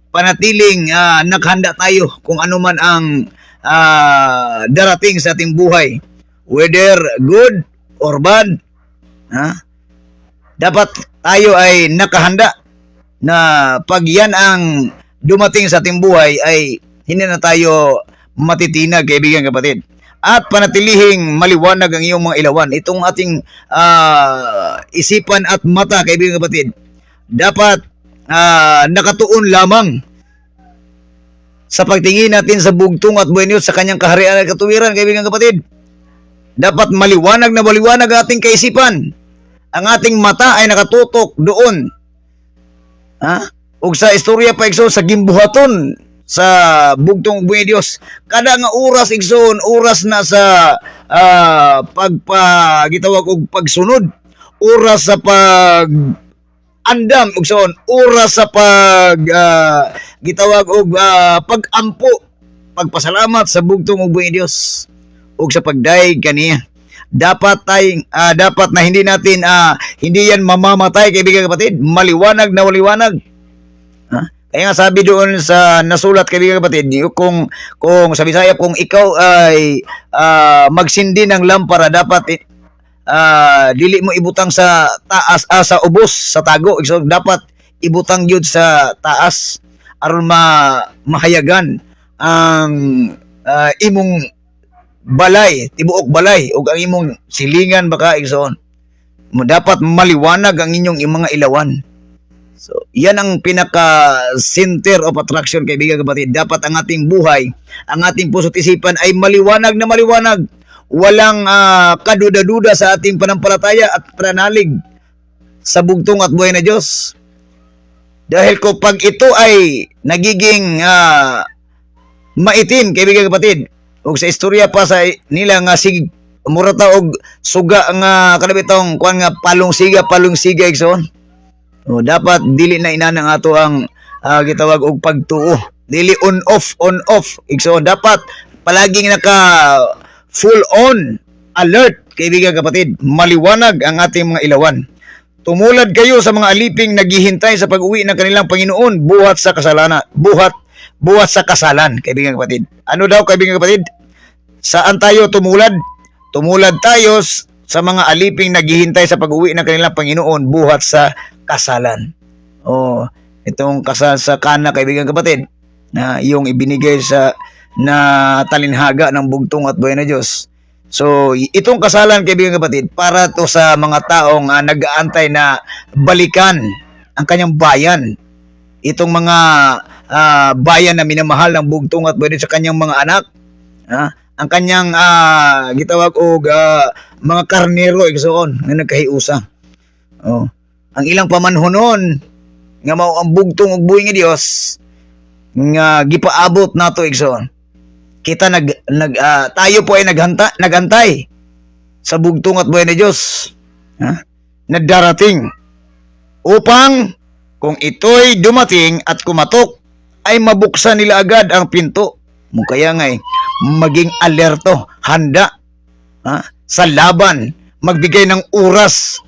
panatiling naghanda tayo kung ano man ang darating sa ating buhay, whether good or bad. Dapat tayo ay nakahanda na pag yan ang dumating sa ating buhay ay hindi na tayo matitinag, kaibigan kapatid. At panatilihing maliwanag ang iyong mga ilawan. Itong ating isipan at mata, kaibigan kapatid, dapat nakatuon lamang sa pagtingin natin sa bugtong at buhi Dios sa kanyang kaharian at katuwiran, kaibigan kapatid. Dapat maliwanag na maliwanag ang ating kaisipan. Ang ating mata ay nakatutok doon. Ug sa istorya pa igsoon sa gimbuhaton sa bugtong buhi Dios. Kada nga oras igsoon, oras na sa gitawag og pagsunod, oras sa andam igsoon, oras sa gitawag og pagampo, pagpasalamat sa bugtong ug buhi Dios ug sa pagdaig kaniya. Dapat na hindi natin hindi yan mamamatay, kaibigan kapatid. Maliwanag na maliwanag. Kaya nga sabi doon sa nasulat, kaibigan kapatid, kung sa Bisaya, kung ikaw ay magsindi ng lampara, dapat dili mo ibutang sa taas, sa ubos, sa tago. So, dapat ibutang yun sa taas aron mahayagan ang imong balay, tibuok balay, ug ang imong silingan baka igsoon. Dapat maliwanag ang inyong mga ilawan. So, yan ang pinaka center of attraction, kaibigan kapatid. Dapat ang ating buhay, ang ating puso't isipan ay maliwanag na maliwanag. Walang kaduda-duda sa ating panampalataya at pananalig sa bugtong at buhay na Diyos. Dahil kapag ito ay nagiging maitim, kaibigan kapatid, o sa istorya pa sa nila nga murata og suga nga kanabitong kuan nga palong siga igsoon. O dapat dili na inanang ato ang gitawag og pagtuo. Dili on off igsoon. Dapat palaging naka full on alert, kaibigan kapatid. Maliwanag ang ating mga ilawan. Tumulad kayo sa mga aliping naghihintay sa pag-uwi ng kanilang Panginoon buhat sa kasalanan. Buhat sa kasalan, kaibigan kapatid. Ano daw, kaibigan kapatid? Saan tayo tumulad? Tumulad tayo sa mga aliping naghihintay sa pag-uwi ng kanilang Panginoon buhat sa kasalan. Itong kasal sa Kana, kaibigan kapatid, na yung ibinigay sa na talinhaga ng bugtong at buhay na Diyos. So, itong kasalan, kaibigan kapatid, para to sa mga taong nag-aantay na balikan ang kanyang bayan. Itong mga bayan na minamahal ng bugtong at buhay sa kanyang mga anak. Ang kanyang gitawag og mga karnero igsoon na nagkahiusa. Ang ilang pamanhonon nga mao ang bugtong ug buhi nga Dios nga gipaabot nato igsoon. Kita tayo po ay nagantay sa bugtong at buhay na Diyos na darating upang kung ito'y dumating at kumatok ay mabuksan nila agad ang pinto. Kaya nga maging alerto, handa sa laban, magbigay ng oras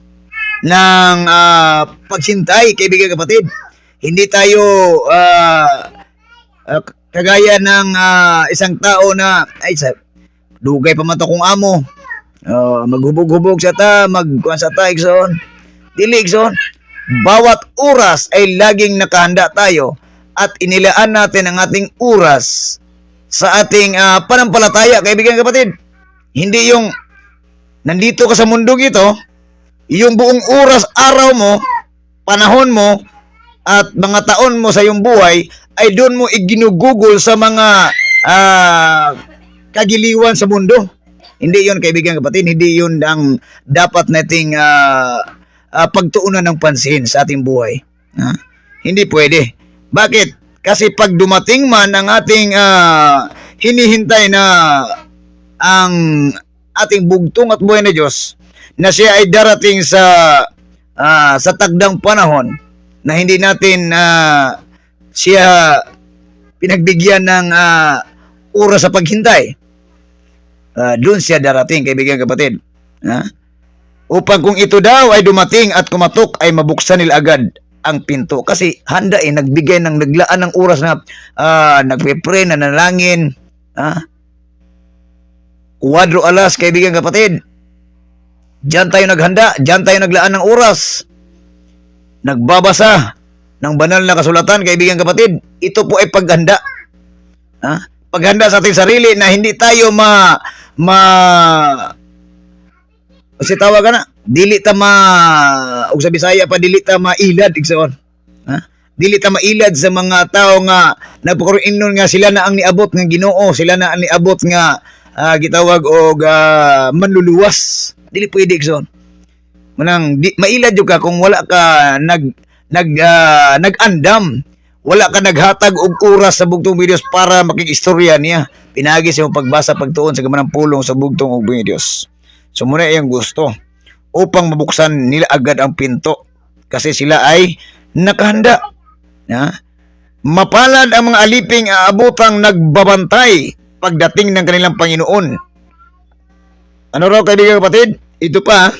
ng pagsintay, kaibigan kapatid. Hindi tayo kagaya ng isang tao na dugay pa man to kung amo, maghubog-hubog sa ta, magkuan sa ta igsoon. Dili igsoon. Bawat oras ay laging nakahanda tayo at inilaan natin ang ating oras sa ating panampalataya, kaibigan kapatid. Hindi yung nandito ka sa mundong ito, yung buong oras, araw mo, panahon mo, at mga taon mo sa iyong buhay ay doon mo iginugugol sa mga kagiliwan sa mundo. Hindi yun, kaibigan kapatid. Hindi yun ang dapat nating pagtuunan ng pansin sa ating buhay. Hindi pwede. Bakit? Kasi pag dumating man ang ating hinihintay na ang ating bugtong at buhay na Diyos, na siya ay darating sa tagdang panahon na hindi natin siya pinagbigyan ng oras sa paghintay, doon siya darating, kaibigan kapatid. Upang kung ito daw ay dumating at kumatok ay mabuksan nila agad ang pinto. Kasi handa nagbigay ng naglaan ng oras na nagpe-pray, nanalangin, kuwadro alas, kaibigan kapatid. Diyan tayo naghanda, diyan tayo naglaan ng oras. Nagbabasa ng banal na kasulatan, kaibigan kapatid. Ito po ay paghanda. Paghanda sa ating sarili na hindi tayo kasi tawag na, dili ta og sa Bisaya pa, dili ta mailad igsoon. Dili ta mailad sa mga tao nga nagpakaroon nga sila na ang niabot nga Ginoo, sila na ang niabot nga gitawag og manluluwas. Dili pwede igsoon. Mailad jud ka kung wala ka nag-andam, wala ka naghatag og oras sa bugtong Diyos para makikistorya niya. Pinagi sa pagbasa, pagtuon sa gamanang pulong sa bugtong ug Diyos. So muna iyang gusto upang mabuksan nila agad ang pinto kasi sila ay nakahanda. Mapalad ang mga aliping aabutang nagbabantay pagdating ng kanilang Panginoon. Ano raw, kaibigan kapatid? Ito pa,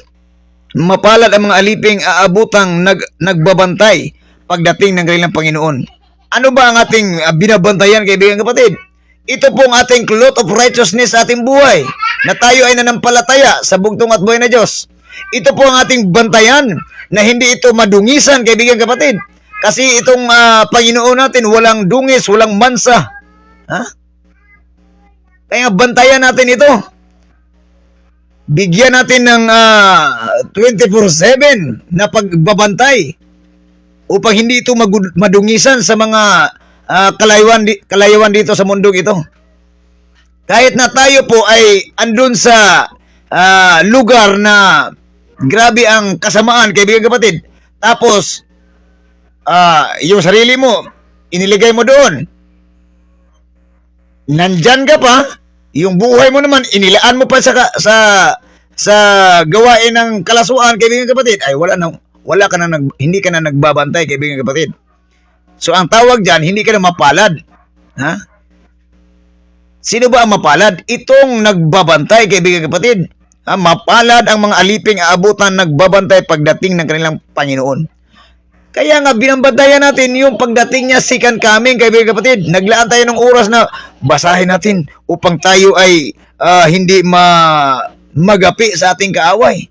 mapalad ang mga aliping aabutang nagbabantay pagdating ng kanilang Panginoon. Ano ba ang ating binabantayan, kaibigan kapatid? Ito pong ating cloth of righteousness sa ating buhay, na tayo ay nanampalataya sa bugtong at buhay na Diyos. Ito po ang ating bantayan, na hindi ito madungisan, kaibigan kapatid. Kasi itong Panginoon natin, walang dungis, walang mansa. Kaya bantayan natin ito. Bigyan natin ng 24/7 na pagbabantay upang hindi ito madungisan sa mga kalayuan dito sa mundong ito. Kahit na tayo po ay andun sa lugar na grabe ang kasamaan, kaibigan kapatid, Tapos, yung sarili mo, iniligay mo doon. Nandyan ka pa, yung buhay mo naman, inilaan mo pa sa gawain ng kalasuan, kaibigan kapatid, ay hindi ka na nagbabantay, kaibigan kapatid. So, ang tawag dyan, hindi ka na mapalad. Ha? Sino ba ang mapalad? Itong nagbabantay, kaibigan kapatid. Mapalad ang mga aliping aabutan nagbabantay pagdating ng kanilang Panginoon. Kaya nga binabantayan natin yung pagdating niya second coming, kaibigan kapatid. Naglaan tayo ng oras na basahin natin upang tayo ay hindi magapi sa ating kaaway.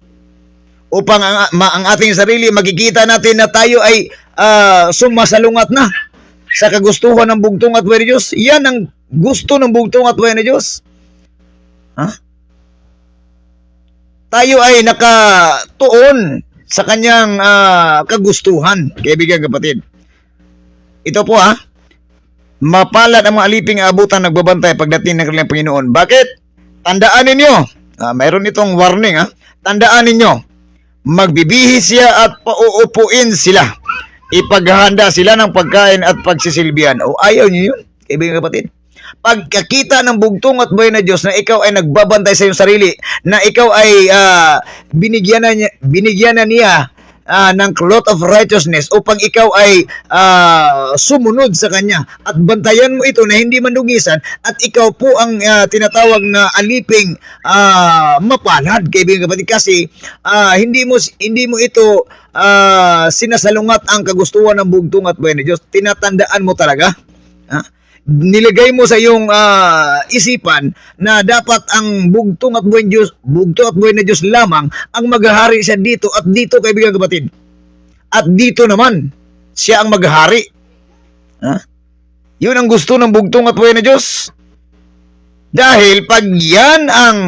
Upang ang ating sarili makikita natin na tayo ay sumasalungat na sa kagustuhan ng bugtong at buhay ni Diyos. Yan ang gusto ng bugtong at buhay ni Diyos. Tayo ay nakatuon sa kanyang kagustuhan, kaibigan kapatid. Ito po mapalad ang mga aliping aabutan nagbabantay pagdating ng kanilang Panginoon. Bakit? Tandaan ninyo, mayroon itong warning tandaan ninyo, magbibihis siya at pauupuin sila. Ipaghahanda sila ng pagkain at pagsisilbihan. O ayaw niyo yun, kaibigan kapatid? Pagkakita ng bugtong at buhay na Diyos na ikaw ay nagbabantay sa iyong sarili, na ikaw ay binigyan na niya ng cloth of righteousness upang ikaw ay sumunod sa Kanya at bantayan mo ito na hindi mandugisan, at ikaw po ang tinatawag na aliping mapalad, kaibigan kapatid, kasi hindi mo ito sinasalungat ang kagustuhan ng bugtong at buhay na Diyos. Tinatandaan mo talaga, nilagay mo sa iyong isipan na dapat ang bugtong at buhay na Diyos lamang ang maghahari siya dito at dito, kaibigan kapatid. At dito naman, siya ang maghahari. Yun ang gusto ng bugtong at buhay na Diyos. Dahil pag yan ang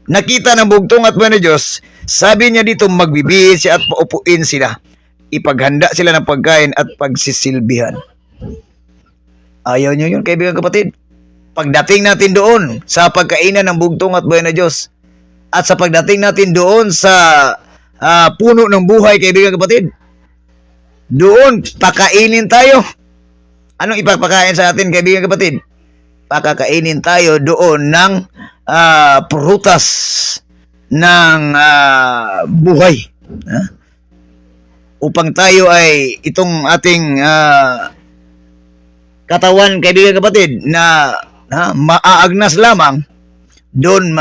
nakita ng bugtong at buhay na Diyos, sabi niya dito, magbibihis siya at paupuin sila. Ipaghanda sila ng pagkain at pagsisilbihan. Ayaw nyo yun, kaibigan kapatid. Pagdating natin doon sa pagkainan ng bugtong at buhay na Diyos, at sa pagdating natin doon sa puno ng buhay, kaibigan kapatid, doon pakainin tayo. Anong ipapakain sa atin, kaibigan kapatid? Pakakainin tayo doon ng prutas ng buhay. Upang tayo ay itong ating katawan, kaibigan kapatid, na maaagnas lamang, doon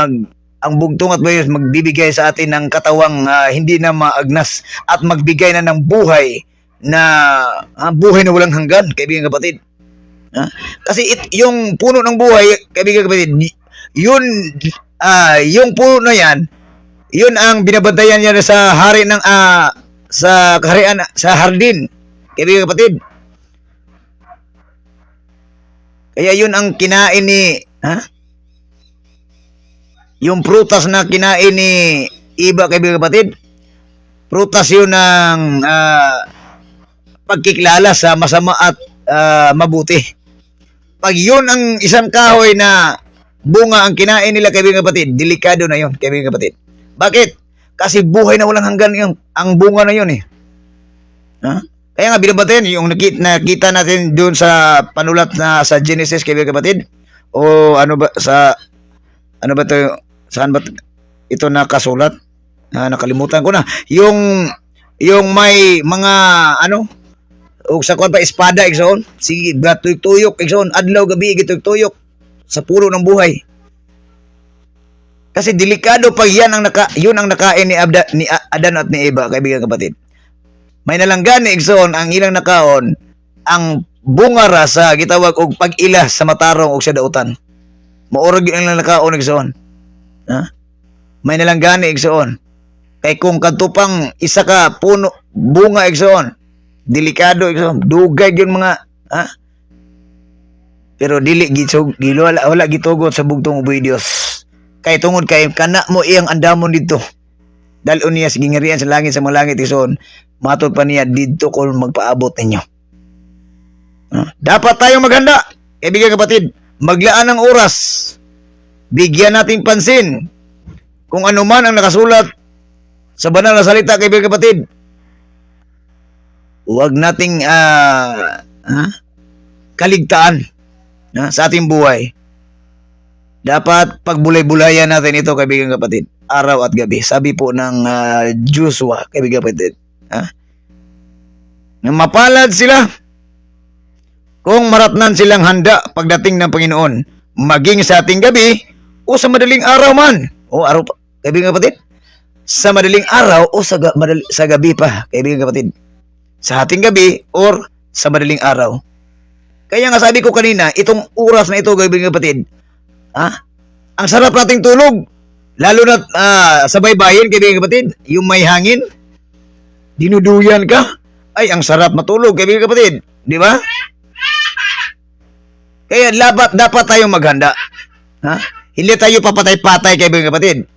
ang bugtong at buhay magbibigay sa atin ng katawang hindi na maagnas at magbigay na ng buhay na walang hanggan, kaibigan kapatid. Kasi yung puno ng buhay, kaibigan kapatid, yung puno na yan, yun ang binabantayan niya sa hari ng sa kaharian, sa hardin, kaibigan kapatid. Kaya yun ang kinain ni yung prutas na kinain ni Eva, kaibigan kapatid. Prutas yun ng pagkikilala sa masama at mabuti. Pag yun ang isang kahoy na bunga ang kinain nila, kaibigan kapatid, delikado na yun, kaibigan kapatid. Bakit? Kasi buhay na walang hanggan ang bunga na yun . Kaya nga binabantayan yung nakita natin doon sa panulat na sa Genesis, kaibigan kapatid. O ano ba to, saan ba ito nakasulat? Nakalimutan ko na. Yung may mga o sa kuwan pa espada igsoon. Sige, tuyok igsoon, adlaw gabi tuyok sa puno ng buhay. Kasi delikado pag yun ang nakain ni Adan at ni Eva, kaibigan kapatid. May nalanggani igsoon ang ilang nakaon ang bunga ra sa gitawag og pag-ila sa matarong og sa dautan. Maurag yung ilang nakaon igsoon. May nalanggani igsoon. Kay kung kadtupang isa ka puno bunga igsoon, delikado igsoon, dugay yun mga pero dili wala gitugot sa bugtong uboy Dios. Kay tungod kay kana mo iyang andamon dito. Dalon niya sa gingarian sa langit, sa mga langit igsoon, matod pa niya dito kung magpaabot ninyo. Dapat tayong maghanda, kaibigan kapatid, maglaan ng oras, bigyan nating pansin kung ano man ang nakasulat sa banal na salita, kaibigan kapatid. huwag nating kaligtaan sa ating buhay. Dapat pagbulay-bulayan natin ito, kaibigan kapatid, araw at gabi. Sabi po ng Joshua, kaibigan kapatid, na mapalad sila kung maratnan silang handa pagdating ng Panginoon, maging sa ating gabi o sa madaling araw man. O araw pa, kaibigan kapatid, sa madaling araw o sa gabi pa, kaibigan kapatid. Sa ating gabi or sa madaling araw. Kaya nga sabi ko kanina, itong oras na ito, kaibigan kapatid, ang sarap nating tulog. Lalo na sa baybayin, kaibigan kapatid, yung may hangin, dinuduyan ka. Ay, ang sarap matulog, kaibigan kapatid. Di ba? Kaya dapat tayong maghanda. Hindi tayo papatay-patay, kaibigan kapatid.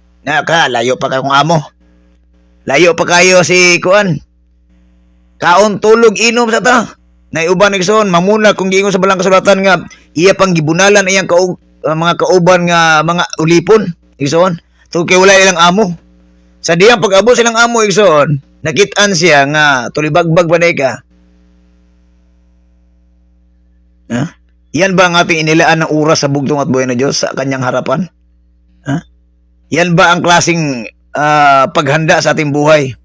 Layo pa kayong amo. Layo pa kayo si Kuan. Kaon tulog inom sa ta. Naiuban igsoon, mamuna kung giingon sa balang kasulatan nga iya pang gibunalan iyang mga kauban nga mga ulipon igsoon. So kay wala ilang amo. Sa diyang pag-abot silang amo igsoon, nakitaan siya nga tulibagbag panay ka. Yan ba ang ating inilaan ng oras sa bugtong at buhay na Diyos sa kanyang harapan? Yan ba ang klaseng paghanda sa ating buhay?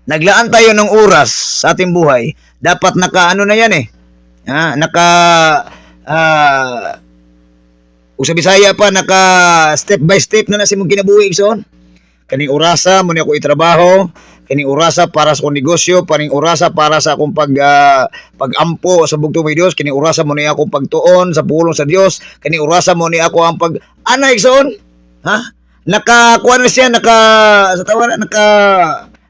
Naglaan tayo ng oras sa ating buhay, dapat naka-ano na yan sa Bisaya pa, naka step by step na si mong kinabuhi igsoon. Kaning orasa mo ni ako itrabaho, kaning orasa para sa akong negosyo, kaning orasa para sa akong pagampo sa bugtong may Dios, kaning orasa mo ni ako pagtuon sa pulong sa Dios, kaning orasa mo ni ako ang ana igsoon. Nakakuha na siya,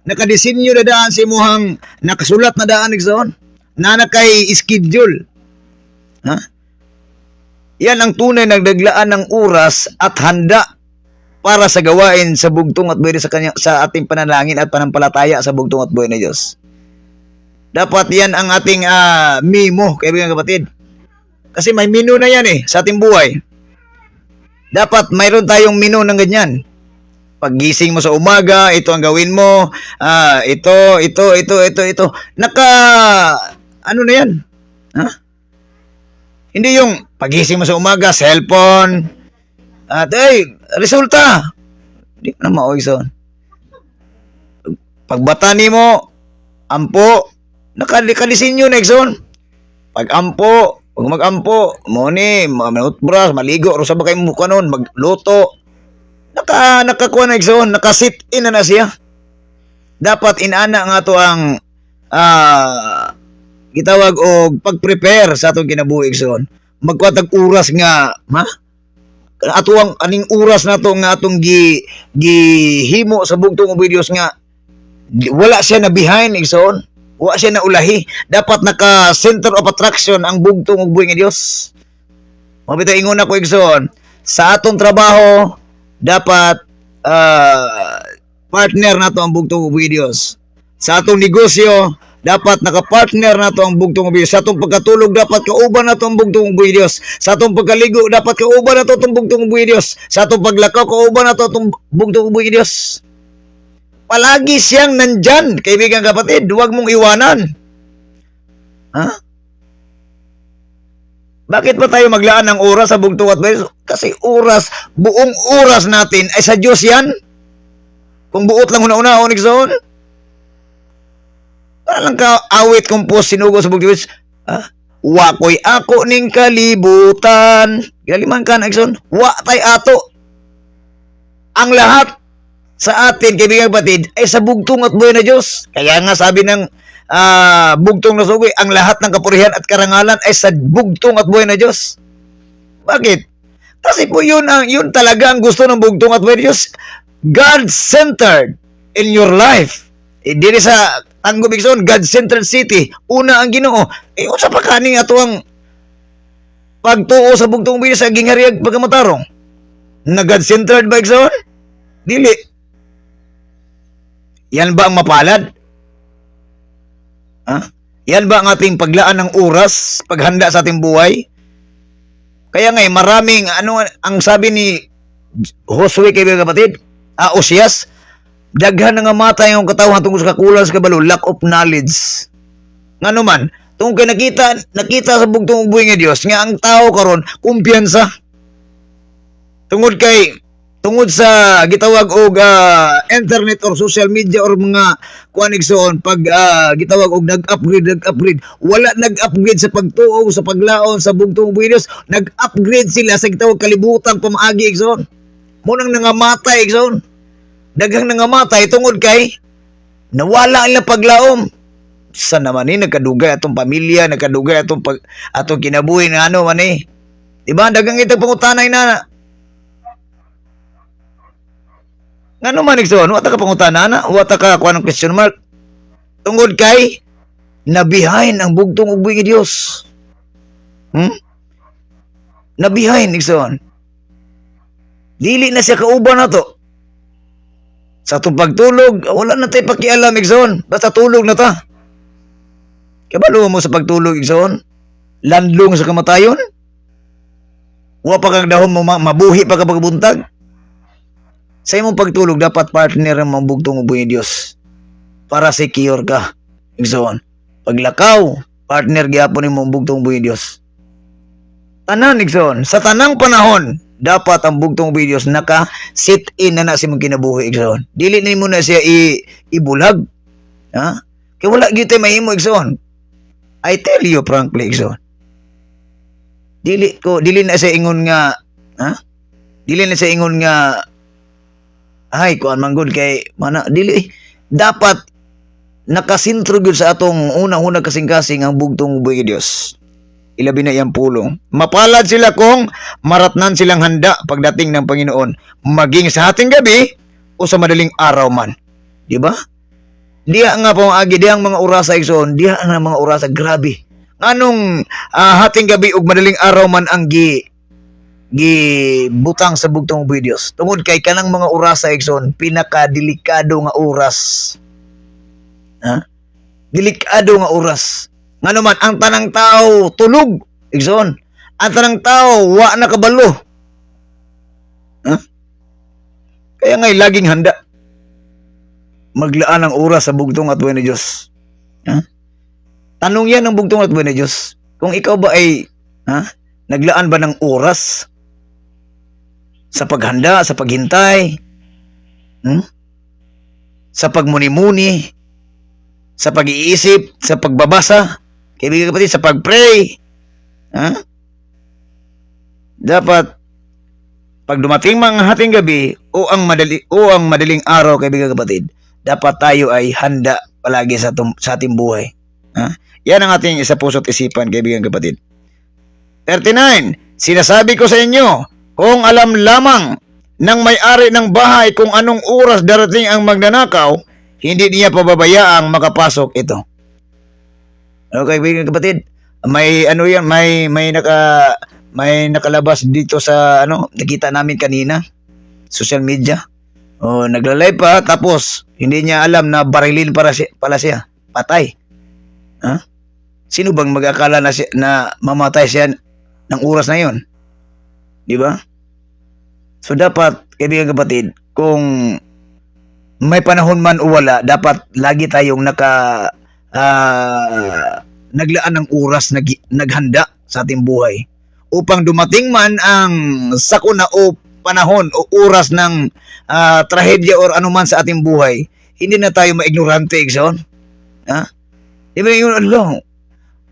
nakadesinyo na daan si muhang nakasulat na daan igsoon. Na nakay schedule. Yan ang tunay nagdaglaan ng oras at handa para sa gawain sa bugtong at buhay sa ating panalangin at panampalataya sa bugtong at buhay na Diyos. Dapat yan ang ating memo, kaibigan kapatid. Kasi may menu na yan sa ating buhay. Dapat mayroon tayong menu ng ganyan. Paggising mo sa umaga, ito ang gawin mo, ito. Ano na yan? Hindi yung pagising mo sa umaga, cellphone, at resulta. Hindi ko na maoy son. Pagbata ni mo, ampo, nakalisinyo na ikson. Pag mag-ampo, mo ni, manutbras, maligo, ro sa ba kayo mukha nun, magluto. Nakakuha na ikson, nakasit in na siya. Dapat inana nga to ang gitawag og pag-prepare sa atong kinabuhi igsoon. Magkuhatag oras nga, atuang aning oras nato nga atong gihimo sa bugtong uboy Dios nga wala siya na behind igsoon. Wala siya na ulahi. Dapat naka center of attraction ang bugtong uboy nga Dios. Mabitaw ingon ako igsoon, sa atong trabaho dapat partner nato ang bugtong uboy Dios. Sa atong negosyo dapat nakapartner nato ang bugtong uboy Dios. Sa atong pagkatulog dapat kauban nato ang bugtong uboy Dios. Sa atong pagkaligo dapat kauban nato ang bugtong uboy Dios. Sa atong paglakaw kauban nato ang bugtong uboy Dios. Palagi siyang nandyan, kaibigan kapatid. Huwag mong iwanan. Bakit ba tayo maglaan ng oras sa bugtong at buhay? Kasi buong oras natin ay sa Diyos yan. Kung buot lang una-una, Onyxon. Parang ka-awit kung po sinugo sa bugtong Diyos. Wakoy ako ning kalibutan. Galiman ka na, Onyxon. Wa tay ato. Ang lahat sa atin, kaibigan kapatid, ay sa bugtong at buhay na Diyos. Kaya nga sabi ng bugtong na sugoy, ang lahat ng kapurihan at karangalan ay sa bugtong at buhay na Diyos. Bakit? Kasi po yun talaga ang gusto ng bugtong at buhay na Diyos. God-centered in your life. Dili sa Tanggo Bigson, God-centered city. Una ang Ginoo. Unsa pa kaning ato ang pagtuo sa bugtong buhay sa ginghariag pagkamatarong? Na God-centered ba Bigson? Dili. Yan ba ang mapalad? Yan ba ang ating paglaan ng oras, paghanda sa ating buhay? Kaya nga, maraming, ang sabi ni Josue, kaibigan kapatid, Osias, Daghan na nga matay ang katawhan tungkol sa kakulang sa kabalo, lack of knowledge. Ngano man, tungkol kay nakita sa bugtong ubuhi nga Dios nga ang tao karon kumpiyansa. Tungod sa gitawag og internet or social media or mga kuan igsoon pag gitawag og nag-upgrade, wala nag-upgrade sa pagtuo sa paglaon sa bugtong ubuhi Dios, nag-upgrade sila sa gitawag kalibutan pamaagi igsoon. Mo nang nangamatay igsoon. Daghang nangamatay tungod kay nawala ilang paglaom. Sa naman ni nagkadugay atong pamilya, nagkadugay atong kinabuhi nga ano man eh. Diba? Daghang itong pangutanay na. Ngano man igsoon, wata ka pangutana na, wata ka kuan ng question mark. Tungod kay nabihain ang bugtong ubuhi nga Dios. Nabihain igsoon. Dili na siya kauban nato. Sa atong pagtulog, wala na tayo pakialam, igsoon. Basta tulog na ta. Kabalo mo sa pagtulog, igsoon? Landlong sa kamatayon? Wa pa kang dahon mo, mabuhi pa ka pagbuntag? Sa imong pagtulog, dapat partner ang mambugtong ubuhi Dios. Para secure ka, igsoon. Paglakaw, partner gyapon imong bugtong ubuhi Dios. Tanan, igsoon. Sa tanang panahon, dapat ang bugtong ubuhi Dios naka-sit in na si mong kinabuhi igsoon. Dili na mo na siya ibulag. Ha? Kaya wala gyud tay mahimo igsoon. I tell you frankly igsoon. Dili na siya ingon nga, ha? Dili na siya ingon nga ay kuan manggod kay mana dili dapat nakasintro gyud sa atong unang-unang kasing-kasing ang bugtong ubuhi Dios. Ilabi na iyang pulong. Mapalad sila kung maratnan silang handa pagdating ng Panginoon, maging sa hating gabi o sa madaling araw man. Di ba? Diya nga po agi, diya ang mga orasa igsoon, diya ang mga orasa, grabe. Anong hating gabi o madaling araw man ang butang sa bugtong ubuhi Dios. Tungod kay kanang mga orasa igsoon, pinakadelikado nga oras. Ha? Delikado nga oras. Nga naman, ang tanang tao tulog, igsoon. Ang tanang tao wa na kabalo. Huh? Kaya nga'y laging handa. Maglaan ang oras sa bugtong at buhay ni Diyos. Huh? Tanong yan ng bugtong at buhay ni Diyos. Kung ikaw ba ay naglaan ba ng oras sa paghanda, sa paghintay, sa pagmuni-muni, sa pag-iisip, sa pagbabasa, kaibigan kapatid, sa pag-pray. Dapat pag dumating mga hating gabi o ang madaling araw, kaibigan kapatid, dapat tayo ay handa palagi sa ating buhay. Yan ang ating isa puso't isipan, kaibigan kapatid. 39. Sinasabi ko sa inyo, kung alam lamang ng may-ari ng bahay kung anong oras darating ang magnanakaw, hindi niya pababayaang makapasok ito. Okay, kapatid. May nakalabas dito sa nakita namin kanina, social media. Naglalay pa tapos hindi niya alam na barilin pala siya, patay. Sino bang mag-akala na mamatay siya ng oras na 'yon? Di ba? So dapat, kaibigan kapatid, kung may panahon man o wala, dapat lagi tayong naglaan ng oras, naghanda sa ating buhay. Upang dumating man ang sakuna o panahon o oras ng trahedya or anuman sa ating buhay, hindi na tayo maignorante, igsoon. Di ba yung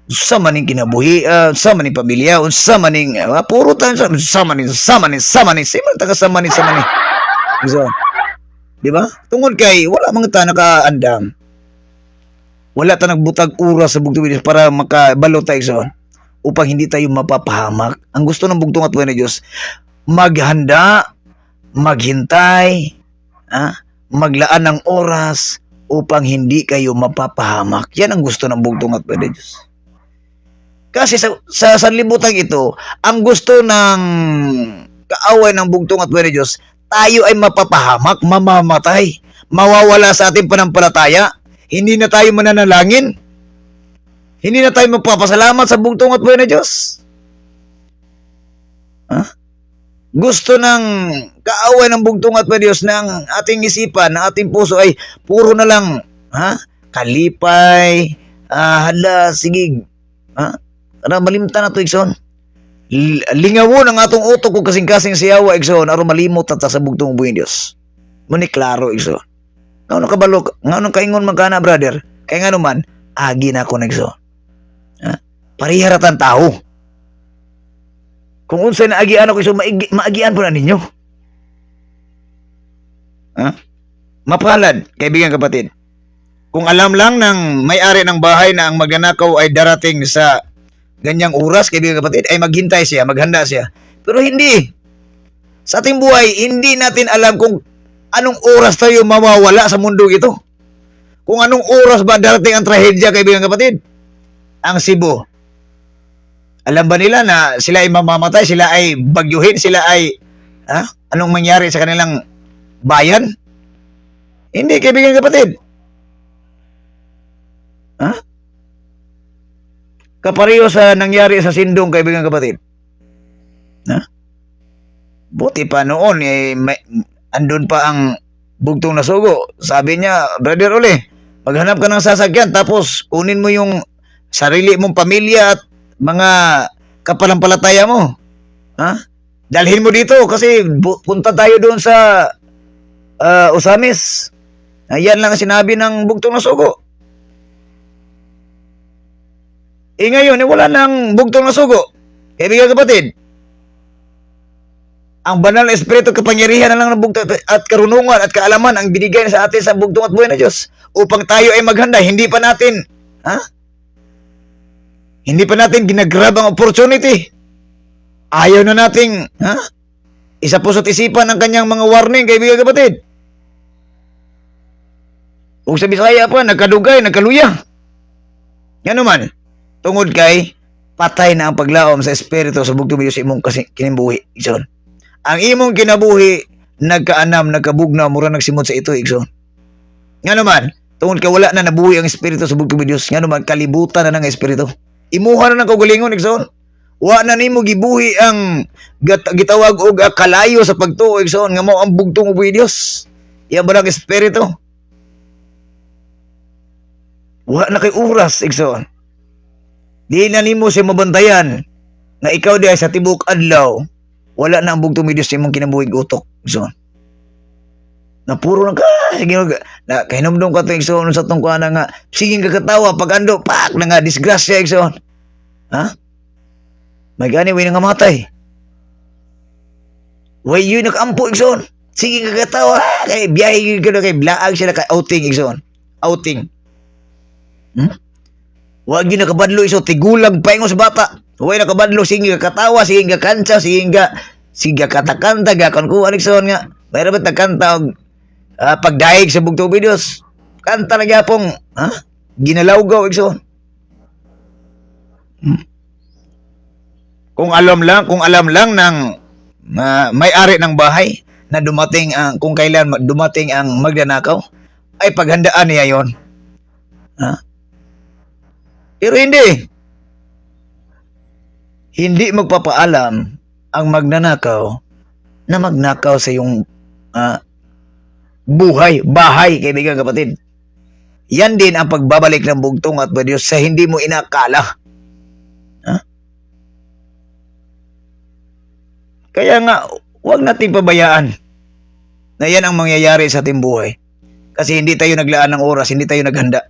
sa maning kinabuhi, sa maning pamilya, sa maning puro tayo sa maning, sama ni. Igsoon. Di ba? Tungod kay wala mga ta nakaandam. Wala ta nagbutag oras sa bugtong Diyos para makabalo tayo igsoon. Upang hindi tayo mapapahamak. Ang gusto ng bugtong at buhay ng Diyos, maghanda, maghintay, maglaan ng oras upang hindi kayo mapapahamak. Yan ang gusto ng bugtong at buhay ng Diyos. Kasi sa sanlibutan ito, ang gusto ng kaaway ng bugtong at buhay ng Diyos, tayo ay mapapahamak, mamamatay, mawawala sa ating panampalataya, hindi na tayo mananalangin, hindi na tayo magpapasalamat sa bugtong at buhay na Diyos. gusto ng kaaway ng bugtong at Diyos ng ating isipan, ng ating puso ay puro na lang, kalipay, hala, sige, aron malimtan na to, Igsoon. Lingawon ang atong utok kung kasing-kasing siyawa, Igsoon, aron malimot at sa bugtong buhay Diyos. Muni klaro, Igsoon. Ngano kabalo, ngano kaingon magkana, brother? Kay ngano man, agi na ako, Igsoon. Pariharatan tao. Kung unsay na agian ako, Igsoon, maagian po na ninyo. Mapalad, kaibigan kapatid. Kung alam lang ng may-ari ng bahay na ang magnanakaw ay darating sa ganyang oras, kaibigan kapatid, ay maghintay siya, maghanda siya. Pero hindi. Sa ating buhay, hindi natin alam kung anong oras tayo mawawala sa mundo ito. Kung anong oras ba darating ang trahedya, kaibigan kapatid. Ang Cebu. Alam ba nila na sila ay mamamatay, sila ay bagyuhin, sila ay, anong mangyari sa kanilang bayan? Hindi, kaibigan kapatid. Kapareho sa nangyari sa Sindong, kaibigan kapatid. Buti pa noon, andun pa ang bugtong na sugo. Sabi niya, Brother Uli, maghanap ka ng sasakyan, tapos kunin mo yung sarili mong pamilya at mga kapalampalataya mo. Dalhin mo dito kasi punta tayo doon sa Usamis. Yan lang ang sinabi ng bugtong na sugo. Ngayon, wala nang bugtong na sugo. Kaibigan kapatid, ang banal na espiritu kapangyarihan na lang ng bugtong at karunungan at kaalaman ang binigay sa atin sa bugtong at buhay na Diyos upang tayo ay maghanda. Hindi pa natin ginagrab ang opportunity. Ayaw na nating isa puso't isipan ang kanyang mga warning, kaibigan kapatid. Kung sa Bisaya pa, nagkadugay, nagkaluya. Yan naman, tungod kay patay na ang paglaom sa espiritu sa bugtong Diyos imong kinimbuhi, Igsoon. Ang imong kinabuhi, nagkaanam, nagkabugnaw, mura nagsimot sa ito, Igsoon. Nga naman, tungod kay wala na nabuhi ang espiritu sa bugtong Diyos, nga naman, kalibutan na ng espiritu. Imuha na ng kaugalingon, Igsoon. Wa na nimo gibuhi ang gitawag og kalayo sa pagtuo, Igsoon, nga mao ang bugtong buhi Diyos. Iya ba ng espiritu? Wa na kay oras, Igsoon. Di na nimo siya mabantayan na ikaw di ay sa tibok adlaw, wala na ang bugtong Diyos imong kinabuhig utok, Igsoon. Na puro lang na kahinumdum ka to, Igsoon, sa tong kuana nga sige kakatawa pag ando pak na nga disgrasya, Igsoon. May gani way nga matay. Way yun nakaampo, Igsoon. Sige kakatawa kay biyahe gyud kay blaag sila kay outing, Igsoon. Outing. Wag yun nakabadlo, iso tigulag pa ingon sa bata. Way nakabadlo, sige kakatawa, sige kakantsa, sige katakanta gakon ko Igsoon nga. Mayra ba tagkanta og pagdaig sa bugtong Diyos. Kanta na gyapong ginalawgaw, Igsoon. Kung alam lang ng may-ari ng bahay na dumating kung kailan dumating ang magnanakaw, ay paghandaan niya yon. Pero hindi magpapaalam ang magnanakaw na magnakaw sa iyong bahay, kaibigan kapatid. Yan din ang pagbabalik ng bugtong at Diyos sa hindi mo inakala. Kaya nga, huwag nating pabayaan na yan ang mangyayari sa ating buhay. Kasi hindi tayo naglaan ng oras, hindi tayo naghanda.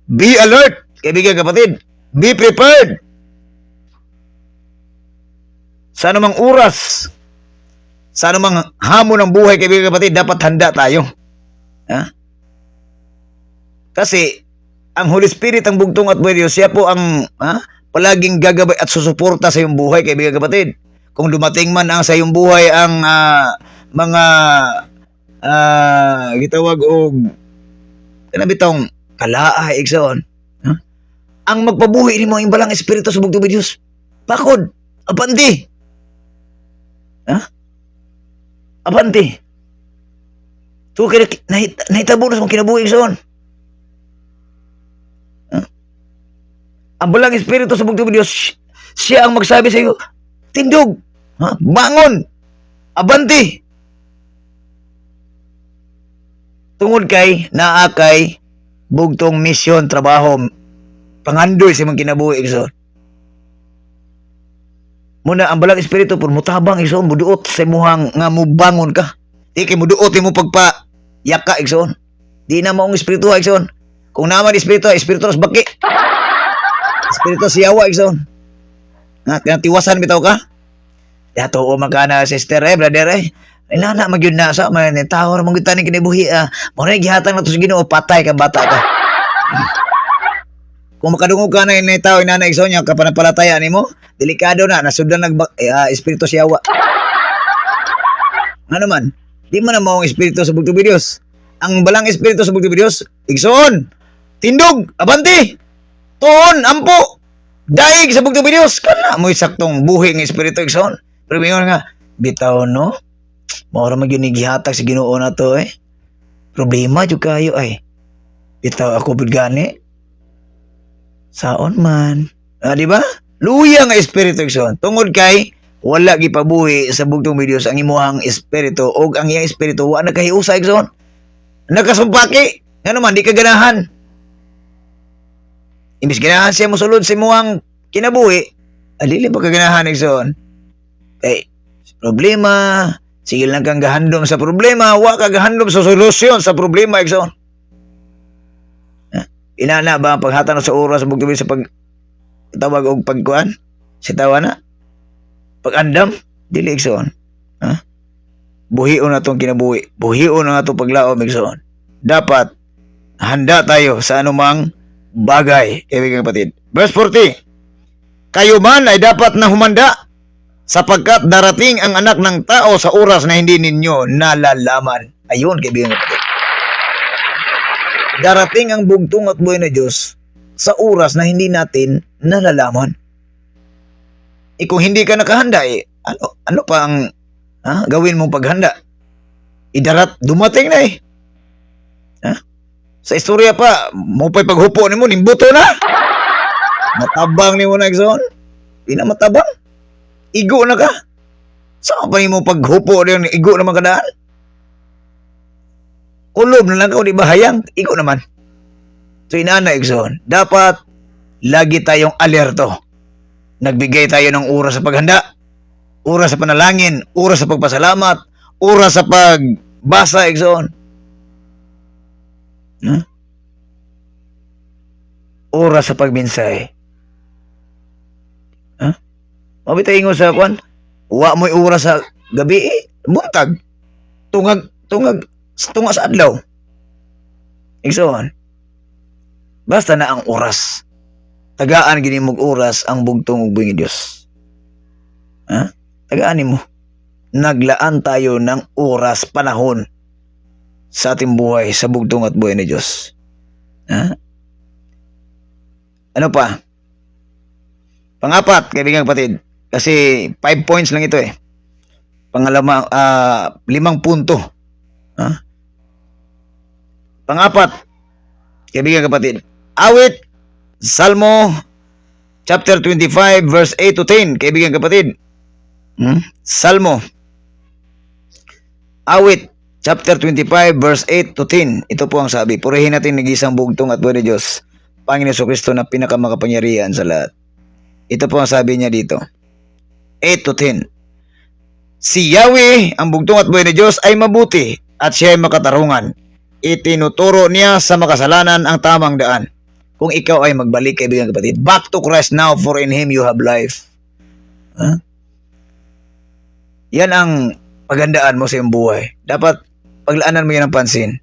Be alert, kaibigan kapatid. Be prepared. Sa anumang oras, sa anumang hamon ng buhay, kaibigan kapatid, dapat handa tayo. Kasi, ang Holy Spirit, ang bugtong at buhay Diyos, siya po ang palaging gagabay at susuporta sa iyong buhay, kaibigan kapatid. Kung dumating man ang sa iyong buhay ang mga gitawag og kanabitong kalaay, Igsoon. Ang magpabuhi nimo ang imbalang espiritu sa bugtong Diyos. Pakod, abanti. Abanti. So kaya nahitabo na sa kinabuhi, Igsoon. Ang balang espiritu sa bugtong Diyos, siya ang magsabi sa iyo, tindog, Ha? Bangon! Abanti! Tungod kay naakay bugtong misyon, trabaho, pangandoy sa mga kinabuhi, igsoon. Muna, ang balang espiritu po, mutabang, igsoon, muduot sa imuhang nga mubangon ka. Di kay muduot mo pagpa yaka, igsoon. Di na maong espiritu, igsoon. Kung naman espiritu ras baki. Espiritu siyawa, igsoon. Ha, tinatiwasan bitaw ka? Yato o magkana sister brother Ilana magyud na sa man ni tao ra mangyud tani kinibuhi mo na gihatag na to sa Ginoo patay ka bata ka. Kung makadungog ka na ni tao inana igsoon nya kapanampalataya nimo, delikado na nasudlan espiritu siyawa. Nga naman, di man na mao espiritu sa bugtong Dios. Ang balang espiritu sa bugtong Dios, igsoon, tindog, abanti, tuon, ampo, daig sa bugtong Dios kana mo saktong buhi nga espiritu igsoon. Pero mingon nga, bitaw no, maura magyud gihatag sa Ginoo na to Problema jud kayo bitaw ako bigani. Saon man. Di ba? Luya nga espiritu igsoon. Tungod kay wala gipabuhi sa bugtong Dios ang imuhang espiritu o ang iyang espiritu wa nakahiusa igsoon. Nakasumpaki. Nga naman di ka ganahan. Imbis ganahan siya mosulod sa imuhang kinabuhi, dili pa ka ganahan igsoon. Problema, sige lang kang gahandom sa problema, wa ka gahandom sa solusyon sa problema, igsoon. Inana ba ang paghatan sa oras sa bugtong sa tawag og pagkuan? Si tawa na? Pag-andam? Dili, igsoon. Buhion na itong kinabuhi. Buhion na itong paglaom, igsoon. Dapat, handa tayo sa anumang bagay, kaibigan kapatid. Verse 40, kayo man ay dapat na humanda sapagkat darating ang anak ng tao sa oras na hindi ninyo nalalaman. Ayun, kaibigan kapatid. Darating ang bugtong at buhay na Diyos sa oras na hindi natin nalalaman. Kung hindi ka nakahanda, ano pa ang gawin mong paghanda? Dumating na Sa istorya pa, mo pa'y paghupo ni mo, nimbuto na. Matabang ni mo na, igsoon. Di na matabang. Igo na ka. Saan pa mo paghupo na yun, igo naman kadaan? Kulob na lang ka, di ba hayang? Igo naman. So, inana, igsoon. Dapat, lagi tayong alerto. Nagbigay tayo ng oras sa paghanda, oras sa panalangin, oras sa pagpasalamat, oras sa pagbasa, igsoon. Oras sa pagminsay. Mabitay mo sa kwan, wa mo'y oras sa gabi, buntag. Tungag sa adlaw. Igsoon. Basta na ang oras. Tagaan gini mong oras ang bugtong ug buhi Dios. Tagaan mo. Naglaan tayo ng oras, panahon sa ating buhay, sa bugtong at buhay ni Diyos. Ano pa? Pangapat, kaibigan kapatid. Kasi 5 points lang ito Pangalama, 5 punto. Pangapat, kaibigan kapatid. Awit, Salmo, chapter 25, verse 8 to 10, kaibigan kapatid. Salmo, Awit, chapter 25, verse 8 to 10. Ito po ang sabi, purihin natin nag-isang bugtong at buhay ni Diyos, Panginoon Jesucristo na pinakamakapangyarihan sa lahat. Ito po ang sabi niya dito, 8 to 10. Si Yahweh, ang bugtong at buhay ni Diyos, ay mabuti at siya ay makatarungan. Itinuturo niya sa makasalanan ang tamang daan. Kung ikaw ay magbalik, kaibigan kapatid, back to Christ now, for in Him you have life. Yan ang paghandaan mo sa iyong buhay. Dapat paglaanan mo yan ng pansin.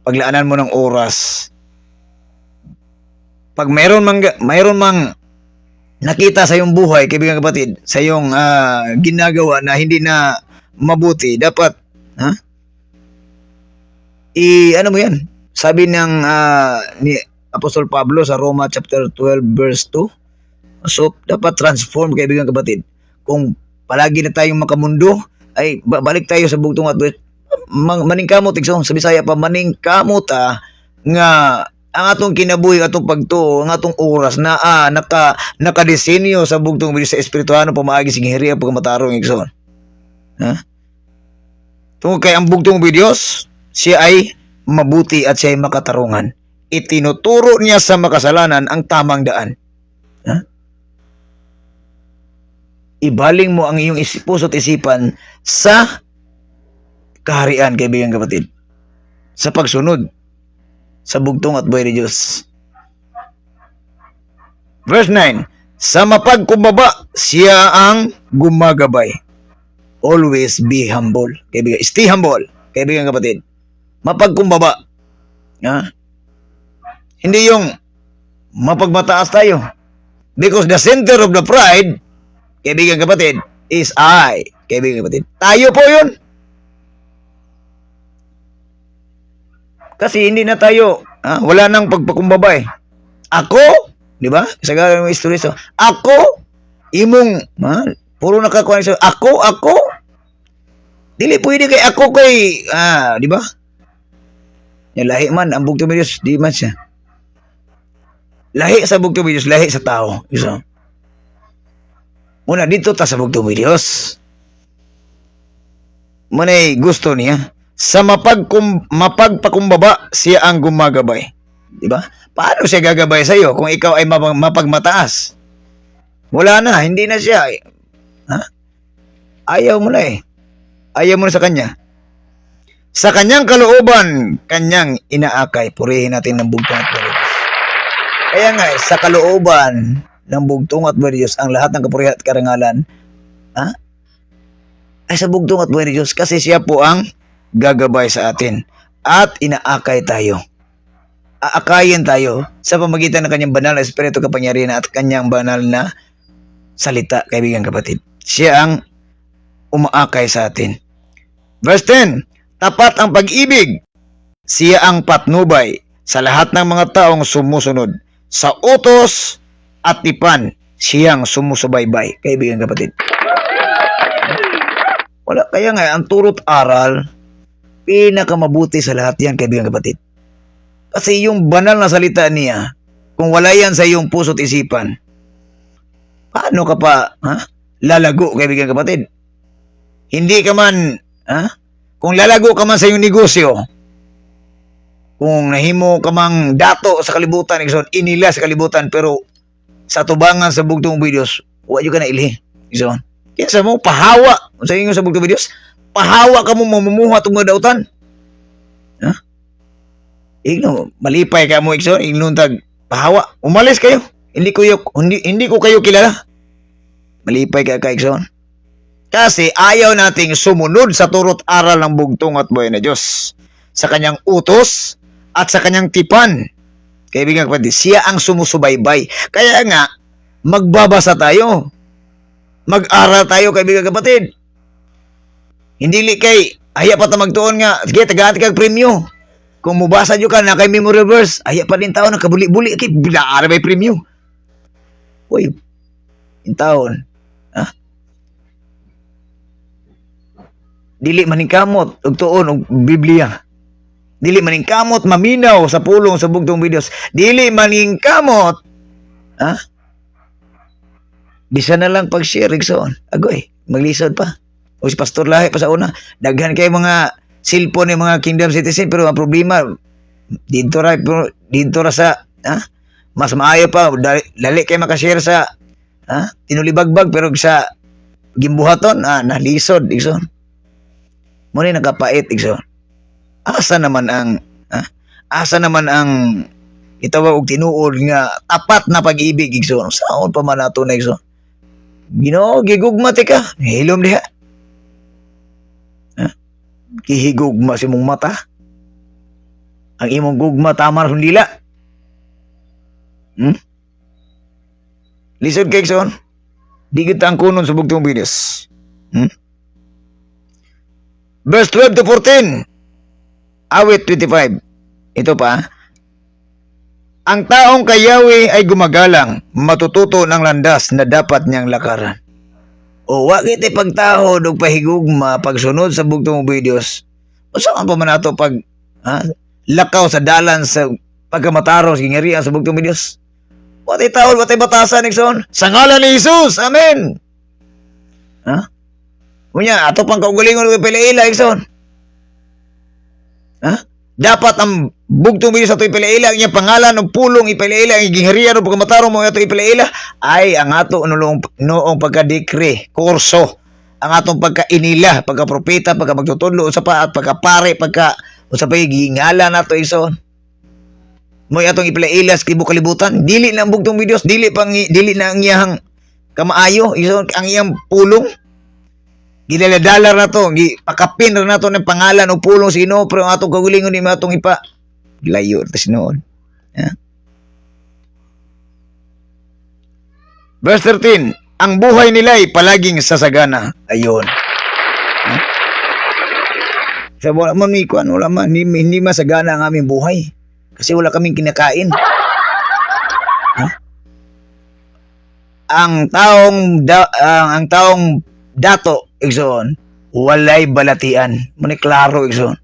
Paglaanan mo ng oras. Pag mayroon mang nakita sa iyong buhay, kaibigan kapatid, sa iyong ginagawa na hindi na mabuti, dapat ano mo yan? Sabi ng ni Apostol Pablo sa Roma chapter 12 verse 2. So, dapat transform, kaibigan kapatid. Kung palagi na tayong makamundo, ay balik tayo sa bugtong at maningkamot, igsoon. Sa Bisaya pa, maningkamot nga ang atong kinabuhi, atong pagtuo, ang atong oras na nakadesenyo sa bugtong video sa espirituhano pamaagi sing hiriya pagmatarong igsoon. Ha? Tungod kay ang bugtong videos, siya ay mabuti at siya ay makatarungan. Itinuturo niya sa makasalanan ang tamang daan. Ha? Ibaling mo ang iyong puso at isipan sa kaharian, kaibigan kapatid. Sa pagsunod sa bugtong at buhay ni Diyos. Verse 9, sa mapagkumbaba, siya ang gumagabay. Always be humble. Kaibigan, stay humble. Kaibigan kapatid. Mapagkumbaba. Ha? Hindi yung mapagmataas tayo. Because the center of the pride, kaibigan kapatid, is I. Kaibigan kapatid. Tayo po yun. Kasi hindi na tayo, wala nang pagpakumbaba eh. Ako, di ba? Sa gano'n yung history so, ako, imong, puro nakakuha so, ako, dili pwede kay ako kay, di ba? Yung lahi man, ang bugtong Diyos, di man siya. Lahi sa bugtong Diyos, lahi sa tao. So, muna dito ta sa bugtong Diyos. Muna'y gusto niya. Sa mapagpakumbaba, siya ang gumagabay. Di ba? Paano siya gagabay sa iyo kung ikaw ay mapagmataas? Wala na, hindi na siya. Ha? Ayaw mo na eh. Ayaw mo na sa kanya. Sa kanyang kalooban, kanyang inaakay. Purihin natin ng bugtong at buhay Diyos. Kaya nga, sa kalooban ng bugtong at buhay Diyos, ang lahat ng kapurihan at karangalan, ay sa bugtong at buhay ni Diyos kasi siya po ang gagabay sa atin at inaakay tayo. Aakayin tayo sa pamagitan ng kanyang banal na espiritu kapangyarihan at kanyang banal na salita, kaibigan kapatid. Siya ang umaakay sa atin. Verse 10, tapat ang pag-ibig. Siya ang patnubay sa lahat ng mga taong sumusunod. Sa utos at tipan, siyang sumusubaybay, kaibigan kapatid. Wala, kaya nga, ang turot aral, pinakamabuti sa lahat yan, kaibigan kapatid. Kasi yung banal na salita niya, kung wala yan sa iyong puso't isipan, paano ka pa lalago, kaibigan kapatid? Hindi ka man, kung lalago ka man sa iyong negosyo, kung nahimo ka mang dato sa kalibutan, inila sa kalibutan, pero sa tubangan sa bugtong videos, huwag ka na ilhi. Kaya sa mo, pahawa sa inyo sa bugtong videos, pahawa ka mo mamumuha itong mga dautan. Malipay ka mo, ignuntag, pahawa. Umalis kayo. Hindi ko kayo kilala. Malipay ka, Ikson. Kasi ayaw nating sumunod sa turot aral ng bugtong at buhay na Diyos. Sa kanyang utos at sa kanyang tipan. Kaibigan kapatid, siya ang sumusubaybay. Kaya nga, magbabasa tayo. Mag-aral tayo, kaibigan kapatid. Hindi kay, haya pa ta magtuon nga, sige, tagaati kag premyo. Kung mubasa nyo ka na kay memory verse, haya pa din taon, nakabuli-buli, kay bilaara may premyo. Uy, yung taon, dili maningkamot, og tuon, og Biblia. Dili maningkamot, maminaw sa pulong sa bugtong videos. Dili maningkamot, bisa na lang pag-share, Ikson. Agoy, maglisod pa. O si Pastor Lahi pa sa una. Daghan kayo mga cellphone ng mga kingdom citizen, pero ang problema, dito ra sa, mas maayo pa, lali kayo makashare sa, tinulibagbag, pero sa gimbuhaton, nalisod, Ikson. Muna nakapait, Ikson. Asa naman ang itawag og tinuod nga tapat na pag-ibig, Ikson. Saon pa man nato na, Ikson? Ginoo, gigugma ka. Hilom diha. Kihigugma si mong mata. Ang imong gugma tamar hundila. Lisod kay Ikson. Di kita ang kunon sa bugtong videos. Verse 12 to 14. Awit 25. Ito pa. Ang taong kay Yahweh ay gumagalang, matututo ng landas na dapat niyang lakaran. O wakit pagtahod o pahigugma pagsunod sa bugtong videos. O saan pa man nato pag lakaw sa dalan sa pagkamatarong sa gingharian sa bugtong ni Dios. Watay taon, watay batasan, Nixon. Sa ngalan ni Jesus, amen. Ha? Unya, ato pang kaugalingon ng pila-ila, Nixon. Ha? Dapat ang bugtong ni Dios ato ipila-ila, ang pangalan ng pulong ipila-ila, ang gingharian ng pagkamatarong mo ato ipila-ila, ay ang ato noong pagka-decree, kurso, ang atong pagka-inila, pagka-propeta, pagka-magtutudlo, sa pa, at pagka-pare, sa pagigingala na to, Nixon. Mo atong ipilailas kibo kalibutan, dili na ang bugtong ni Dios, dili na ang iyang kamaayo, ang iyang pulong. Gidala-dalar na to, pakapin na to ng pangalan o pulong sino, pero ang atong kagulingon ni atong ipa layo tas noon. Yeah. Verse 13, ang buhay nila ay palaging sasagana. Ayun. Sa wala man ni kuan, wala man hindi masagana ang aming buhay. Kasi wala kaming kinakain. Ang taong dato, Igsoon, walay balatian. Muna klaro, Igsoon.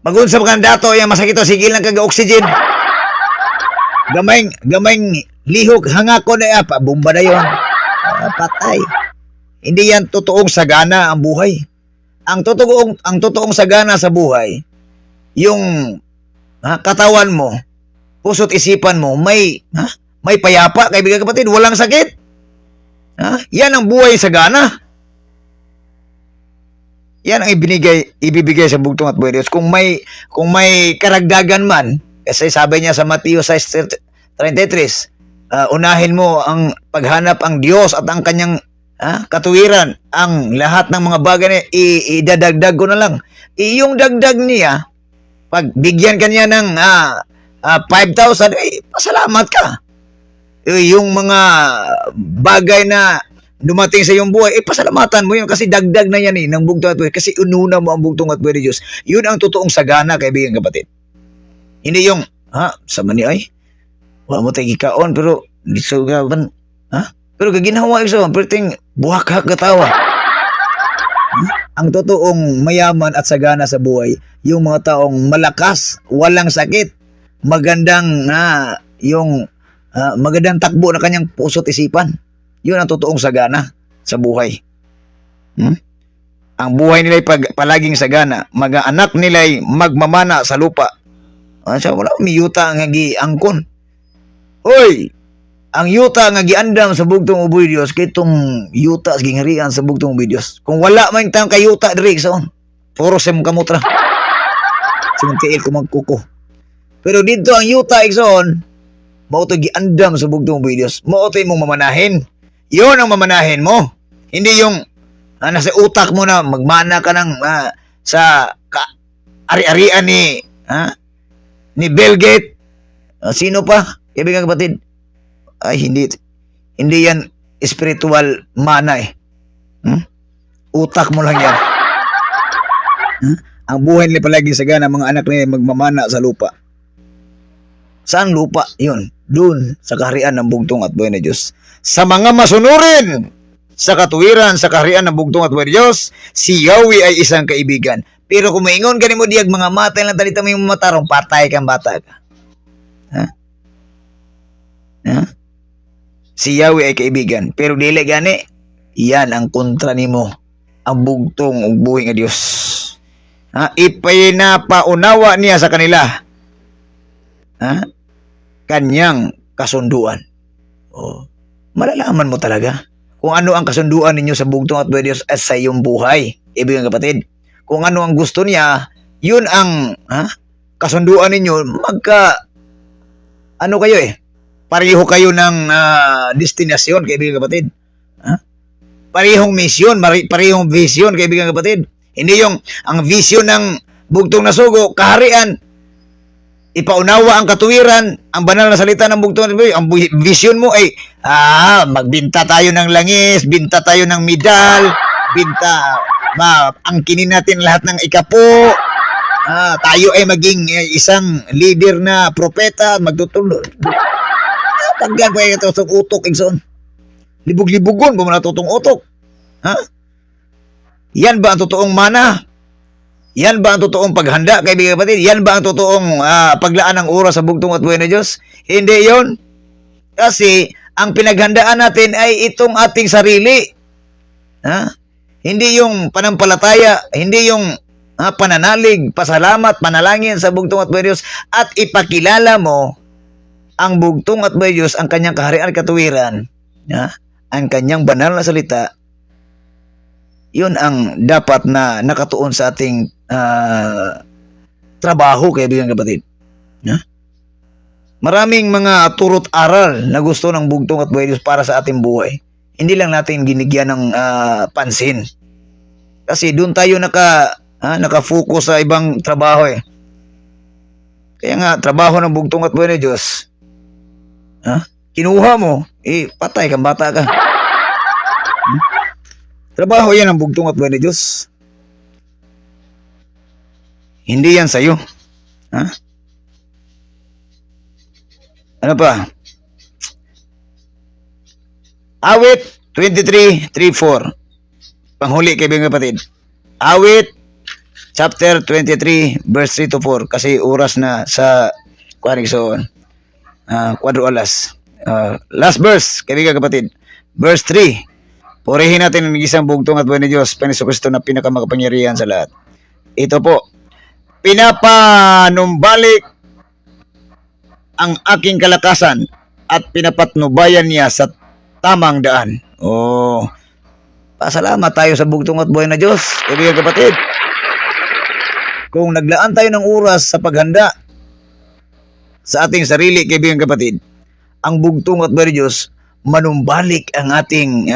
Magunsa pa kang dato, yung masakit o sigil lang kaga-oxygen. Gamayng lihok, hangako na pa, bomba na yun. Patay. Hindi yan totoong sagana ang buhay. Ang totoong sagana sa buhay, yung katawan mo, puso't isipan mo, may payapa, kaibigan kapatid, walang sakit. Yan ang buhay sagana. Yan ang ibibigay sa bugtong at buhay Diyos. Kung may karagdagan man, kasi sabi niya sa Mateo 6:33, unahin mo ang paghanap ang Diyos at ang kanyang katuwiran, ang lahat ng mga bagay na idadagdag ko na lang. Yung dagdag niya, pag bigyan kanya ng 5,000, pasalamat ka. Yung mga bagay na dumating sa iyong buhay, pasalamatan mo yun kasi dagdag na yan ng bugtong at buhay. Kasi ununa mo ang bugtong at buhay ni Diyos. Yun ang totoong sagana, kaibigan kapatid. Hindi yung, sa mani ay, wala mo tayo ikaon, pero hindi sugaban, pero gaginawa iso, pero ting buhak-hak katawa. Ang totoong mayaman at sagana sa buhay, yung mga taong malakas, walang sakit, magandang magandang takbo na kanyang puso't isipan. Yun ang totoong sagana sa buhay. Ang buhay nila ay palaging sagana. Mga anak nila ay magmamana sa lupa. Wala may yuta nga giangkon. Hoy! Ang yuta nga giandam sa bugtong uboy Dios, kitong yuta sa gingharian sa bugtong uboy Dios. Kung wala man tayong kayuta diri son, puro sem kamutra. Sintiil ko magkuko. Pero dito ang yuta igsoon, mao to giandam sa bugtong uboy Dios. Mao to imong mamanahin. Yon ang mamanahin mo. Hindi yung nasa utak mo na magmana ka ng sa ari-arian ni Bill Gates. Sino pa? Kaibigan kapatid. Ay, hindi yan spiritual mana Utak mo lang yan. Ang buhay nila palagi sagana, mga anak nila magmamana sa lupa. Saan lupa? Yun. Doon sa kaharian ng bugtong at buhay na Diyos. Sa mga masunurin sa katuwiran sa kaharian ng bugtong at buhay na Diyos, si Yahweh ay isang kaibigan. Pero kung maingon ka ni mo diyag mga matay lang talita mo yung matarong, patay kang bata ka. Si Yahweh ay kaibigan. Pero dili gani, yan ang kontra nimo, ang bugtong ug buhi nga Dios. Ipinapaunawa niya sa kanila kanyang kasunduan. Malalaman mo talaga kung ano ang kasunduan ninyo sa bugtong at buhay Dios at sa iyong buhay, ibigan kapatid. Kung ano ang gusto niya, yun ang kasunduan ninyo. Ano kayo pareho kayo ng destinasyon, kaibigan kapatid. Parehong misyon, parehong vision, kaibigan kapatid. Hindi yung ang vision ng bugtong na sugo, kaharian, ipaunawa ang katuwiran, ang banal na salita ng bugtong na sugo. Ang vision mo ay, magbinta tayo ng langis, binta tayo ng medal, angkinin natin lahat ng ikapo, tayo ay maging isang leader na propeta, magtutulog. Taggan pa yung tutong utok, Igsoon. Libog-libugon, bumana tutong utok. Yan ba ang totoong mana? Yan ba ang totoong paghanda, kaibigan kapatid? Yan ba ang totoong paglaan ng oras sa bugtong at buhay na Diyos? Hindi yon. Kasi ang pinaghandaan natin ay itong ating sarili. Ha? Hindi yung panampalataya, hindi yung pananalig, pasalamat, panalangin sa bugtong at buhay na Diyos at ipakilala mo ang bugtong at buhay na Diyos, ang kanyang kaharian at katuwiran, ang kanyang banal na salita. Yun ang dapat na nakatuon sa ating trabaho, kaibigan kapatid. Maraming mga turot aral na gusto ng bugtong at buhay Diyos para sa ating buhay. Hindi lang natin ginigyan ng pansin. Kasi doon tayo nakafocus sa ibang trabaho eh. Kaya nga, trabaho ng bugtong at buhay na Diyos, kinuha mo, patay kang bata ka. Trabaho yan ang bugtong at buhay na Diyos. Hindi yan sa'yo. Ano pa? Awit 23:3-4. Panghuli, kaibigan kapatid. Awit chapter 23 verse 3-4. Kasi oras na sa kwadro alas. Last verse, kaibigan kapatid. Verse 3. Purihin natin ang isang bugtong at buhay ni Diyos, Panginoon Kristo na pinakamakapangyarihan sa lahat. Ito po, pinapanumbalik ang aking kalakasan at pinapatnubayan niya sa tamang daan. Pasalamat tayo sa bugtong at buhay na Diyos, kaibigan kapatid. Kung naglaan tayo ng oras sa paghanda sa ating sarili, kaibigan kapatid, ang bugtong at buhay na Diyos, manumbalik ang ating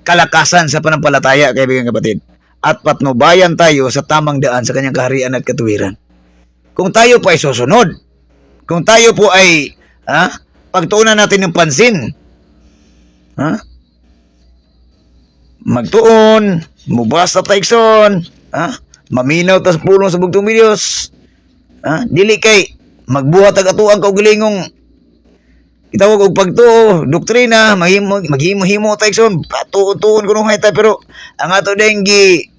kalakasan sa panampalataya, kaibigan kapatid, at patnubayan tayo sa tamang daan sa kanyang kaharian at katuwiran. Kung tayo po ay susunod, kung tayo po ay pagtuunan natin ng pansin, magtuon, mubas na taikson, maminaw tas pulong sa bugtong ni Diyos, dili kay magbuhat ag atuang kaugalingong itawag og pagtuo, doktrina, maghimo-himo taikson, patuon-tuon kuno hayta, pero ang ato denggi,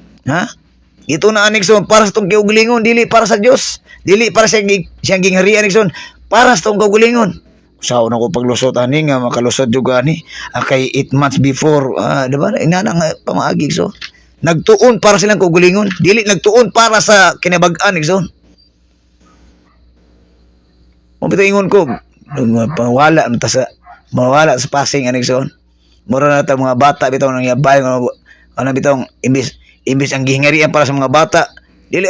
ito na anekson para sa tong kaugalingon, dili para sa Dios, dili para sa siyang gingharian anekson, para sa tong kaugalingon. Sao na ko paglusot ani nga makalusot jud ani, kay 8 months before, diba? Inana nga pamaagi so. Nagtuon para silang kaugalingon, dili nagtuon para sa kinabag-an anekson. Mo bitaw ingon ko, mawala sa passing anekson. Mura na ta mga bata bitaw nang yabay ano bitaw imbis ang gihingarian para sa mga bata, dili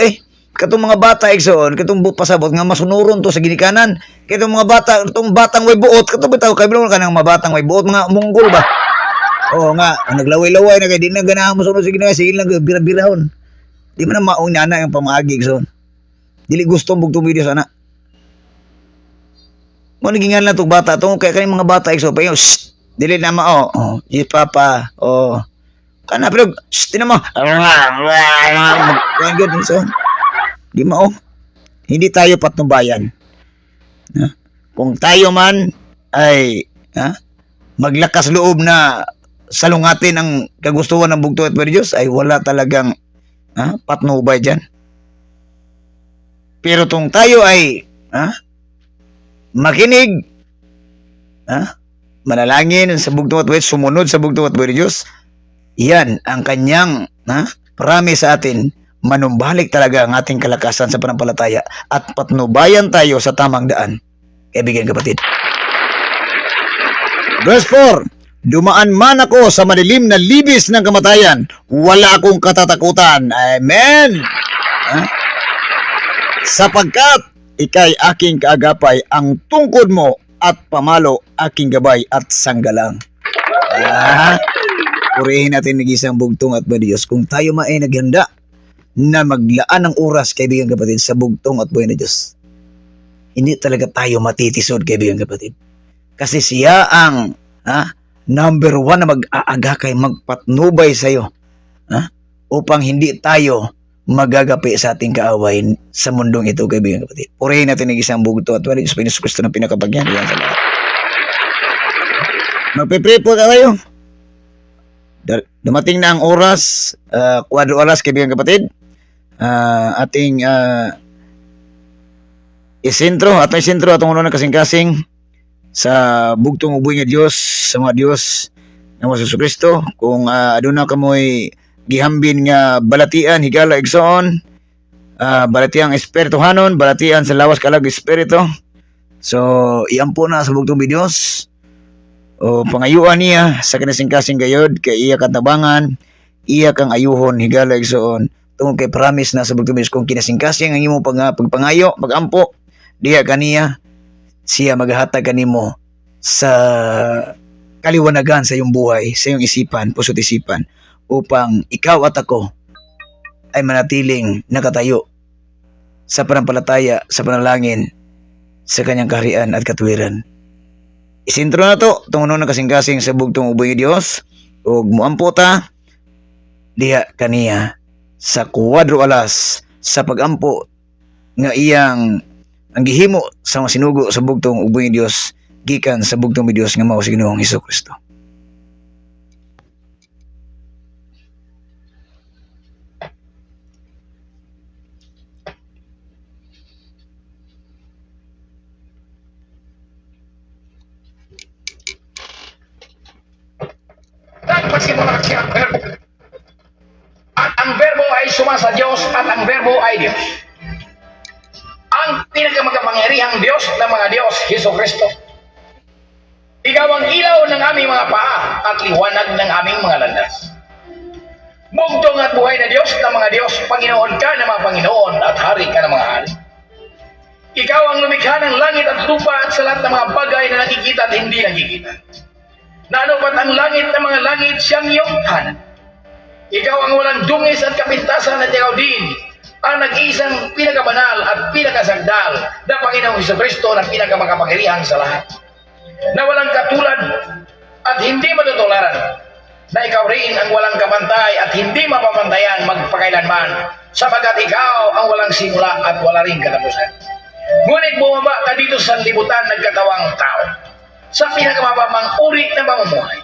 katong mga bata igsoon, katong pasabot nga masunuron to sa ginikanan, katong mga bata, katong batang way buot, katong bitaw kay bilong kanang mga batang way buot, mga munggol ba. Nga naglaway-laway na kay di na ganahan mo sunod sa ginikanan, sige lang bira-birahon. Di man na mauna na yung pamaagi igsoon. Dili gustong bugtong video sana. Mo nagingan lang tong bata to, kay kaning mga bata igsoon pa yun, dili na yes papa, kana pero tinan mo. Good so. Di mao. Hindi tayo patnubayan. Kung tayo man ay maglakas loob na salungatin ang kagustuhan ng bugtong at buhay ni Diyos, ay wala talagang patnubay diyan. Pero kung tayo ay makinig, manalangin sa bugtong at buhay, sumunod sa bugtong at buhay ni Diyos, yan ang kanyang promise sa atin, manumbalik talaga ang ating kalakasan sa panampalataya at patnubayan tayo sa tamang daan, kaibigan kapatid. Verse 4, dumaan man ako sa madilim na libis ng kamatayan, wala akong katatakutan. Amen. Sapagkat ikay aking kaagapay, ang tungkod mo at pamalo aking gabay at sanggalang. Purihin natin nag-isang bugtong at buhay ni Diyos. Kung tayo ay naghanda na maglaan ng oras, kaibigan kapatid, sa bugtong at buhay ni Diyos, hindi talaga tayo matitisod, kaibigan kapatid. Kasi siya ang number 1 na mag-aagakay, magpatnubay sa iyo, upang hindi tayo magagapi sa ating kaaway sa mundong ito, kaibigan kapatid. Purihin natin ng isang bugtong at buhay ni Diyos, Panginoon Kristo na pinakapangyarihan sa lahat. Magpe-pray po tayo. Dumating na ang oras, kwadro alas, kaibigan kapatid. ating isentro atong una kasing-kasing sa bugtong uboy nga Dios, sa mga Dios nga mo Hesus Kristo. Kung aduna kamoy gihambin nga balatian higala igsoon, balatiang espirituhanon, balatian sa lawas kalag espiritu, so iampo na sa bugtong Dios o pangayuan niya sa kinasing-kasing gayod kay iya katabangan, iya kang ayuhon higala igsoon tungod kay promise na sa bugtong Dios kung kinasing-kasing ang imong pagpangayo, pagampo diya kaniya, siya maghatag kanimo sa kaliwanagan sa iyong buhay, sa iyong isipan, puso't isipan, upang ikaw at ako ay manatiling nakatayo sa panampalataya, sa panalangin, sa kanyang kaharian at katuwiran. Isintro na to, tungunon na kasing-kasing sa bugtong uboy ni Dios, ug muampo ta diha kaniya sa kuwadro alas sa pagampo nga iyang ang gihimo sa mga sinugo sa bugtong uboy ni Dios gikan sa bugtong ni Dios nga mao si Ginoong Hesus Kristo. Nagpasimula siya ang verbo. At ang verbo ay sumasa Diyos at ang verbo ay Diyos. Ang pinakamakapangyarihang Diyos ng mga Diyos, Hesus Kristo. Ikaw ang ilaw ng aming mga paa at liwanag ng aming mga landas. Bugtong at buhay na Diyos ng mga Diyos, Panginoon ka ng mga Panginoon at Hari ka ng mga hari. Ikaw ang lumikha ng langit at lupa at sa lahat ng mga bagay na nakikita at hindi nakikita. Nanupat ang langit ng mga langit siyang iyong tahanan. Ikaw ang walang dungis at kapintasan at ikaw din ang nag-iisang pinakabanal at pinakasagdal na Panginoong Jesucristo na pinakamakapangyarihan sa lahat. Na walang katulad at hindi matutularan. Na ikaw rin ang walang kapantay at hindi mapapantayan magpakailanman, sapagkat ikaw ang walang simula at wala rin katapusan. Ngunit bumaba ka dito sa libutan nagkatawang tao, sa pinakamababang uri ng pamumuhay.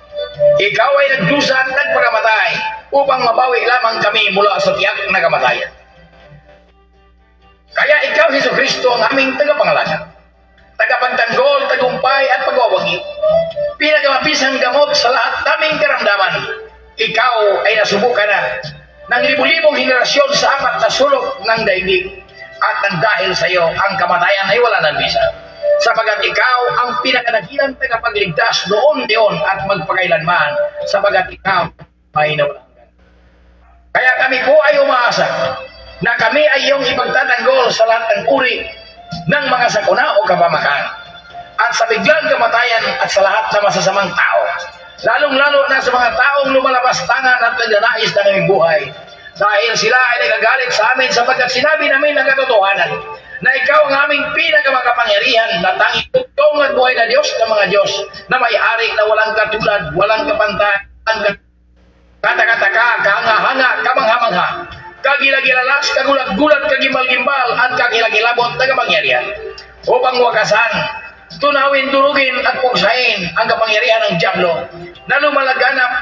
Ikaw ay nagdusa at nagpakamatay upang mabawi lamang kami mula sa tiyak na kamatayan. Kaya ikaw, Hesus Kristo, ang aming tagapangalaga, tagapagtanggol, tagumpay at pagwawagi, pinakamabisang gamot sa lahat naming karamdaman. Ikaw ay nasubukan na ng libu-libong henerasyon sa apat na sulok ng daigdig, at nang dahil sa iyo, ang kamatayan ay wala ng bisa. Sapagat ikaw ang pinakadakilang tagapagligtas noon at magpakailanman, sapagat ikaw ay nawalang hanggan. Kaya kami po ay umaasa na kami ay iyong ipagtatanggol sa lahat ng uri ng mga sakuna o kapamakan, at sa biglang kamatayan at sa lahat ng masasamang tao, lalong-lalo na sa mga taong lumalabas tangan at nagnanais ng aming buhay, dahil sila ay nagagalit sa amin sapagkat sinabi namin ang katotohanan na ikaw ang aming pinakamakapangyarihan na tanging bugtong at buhay na Diyos ng mga Diyos, na may-ari na walang katulad, walang kapantay, katakataka, kahanga-hanga, kamangha-mangha, kagilagilalas, kagulat-gulat, kagimbal-gimbal, at kakilagilabot na kapangyarihan, upang wakasan, tunawin, durugin, at pugsahin ang kapangyarihan ng Diablo na lumalaganap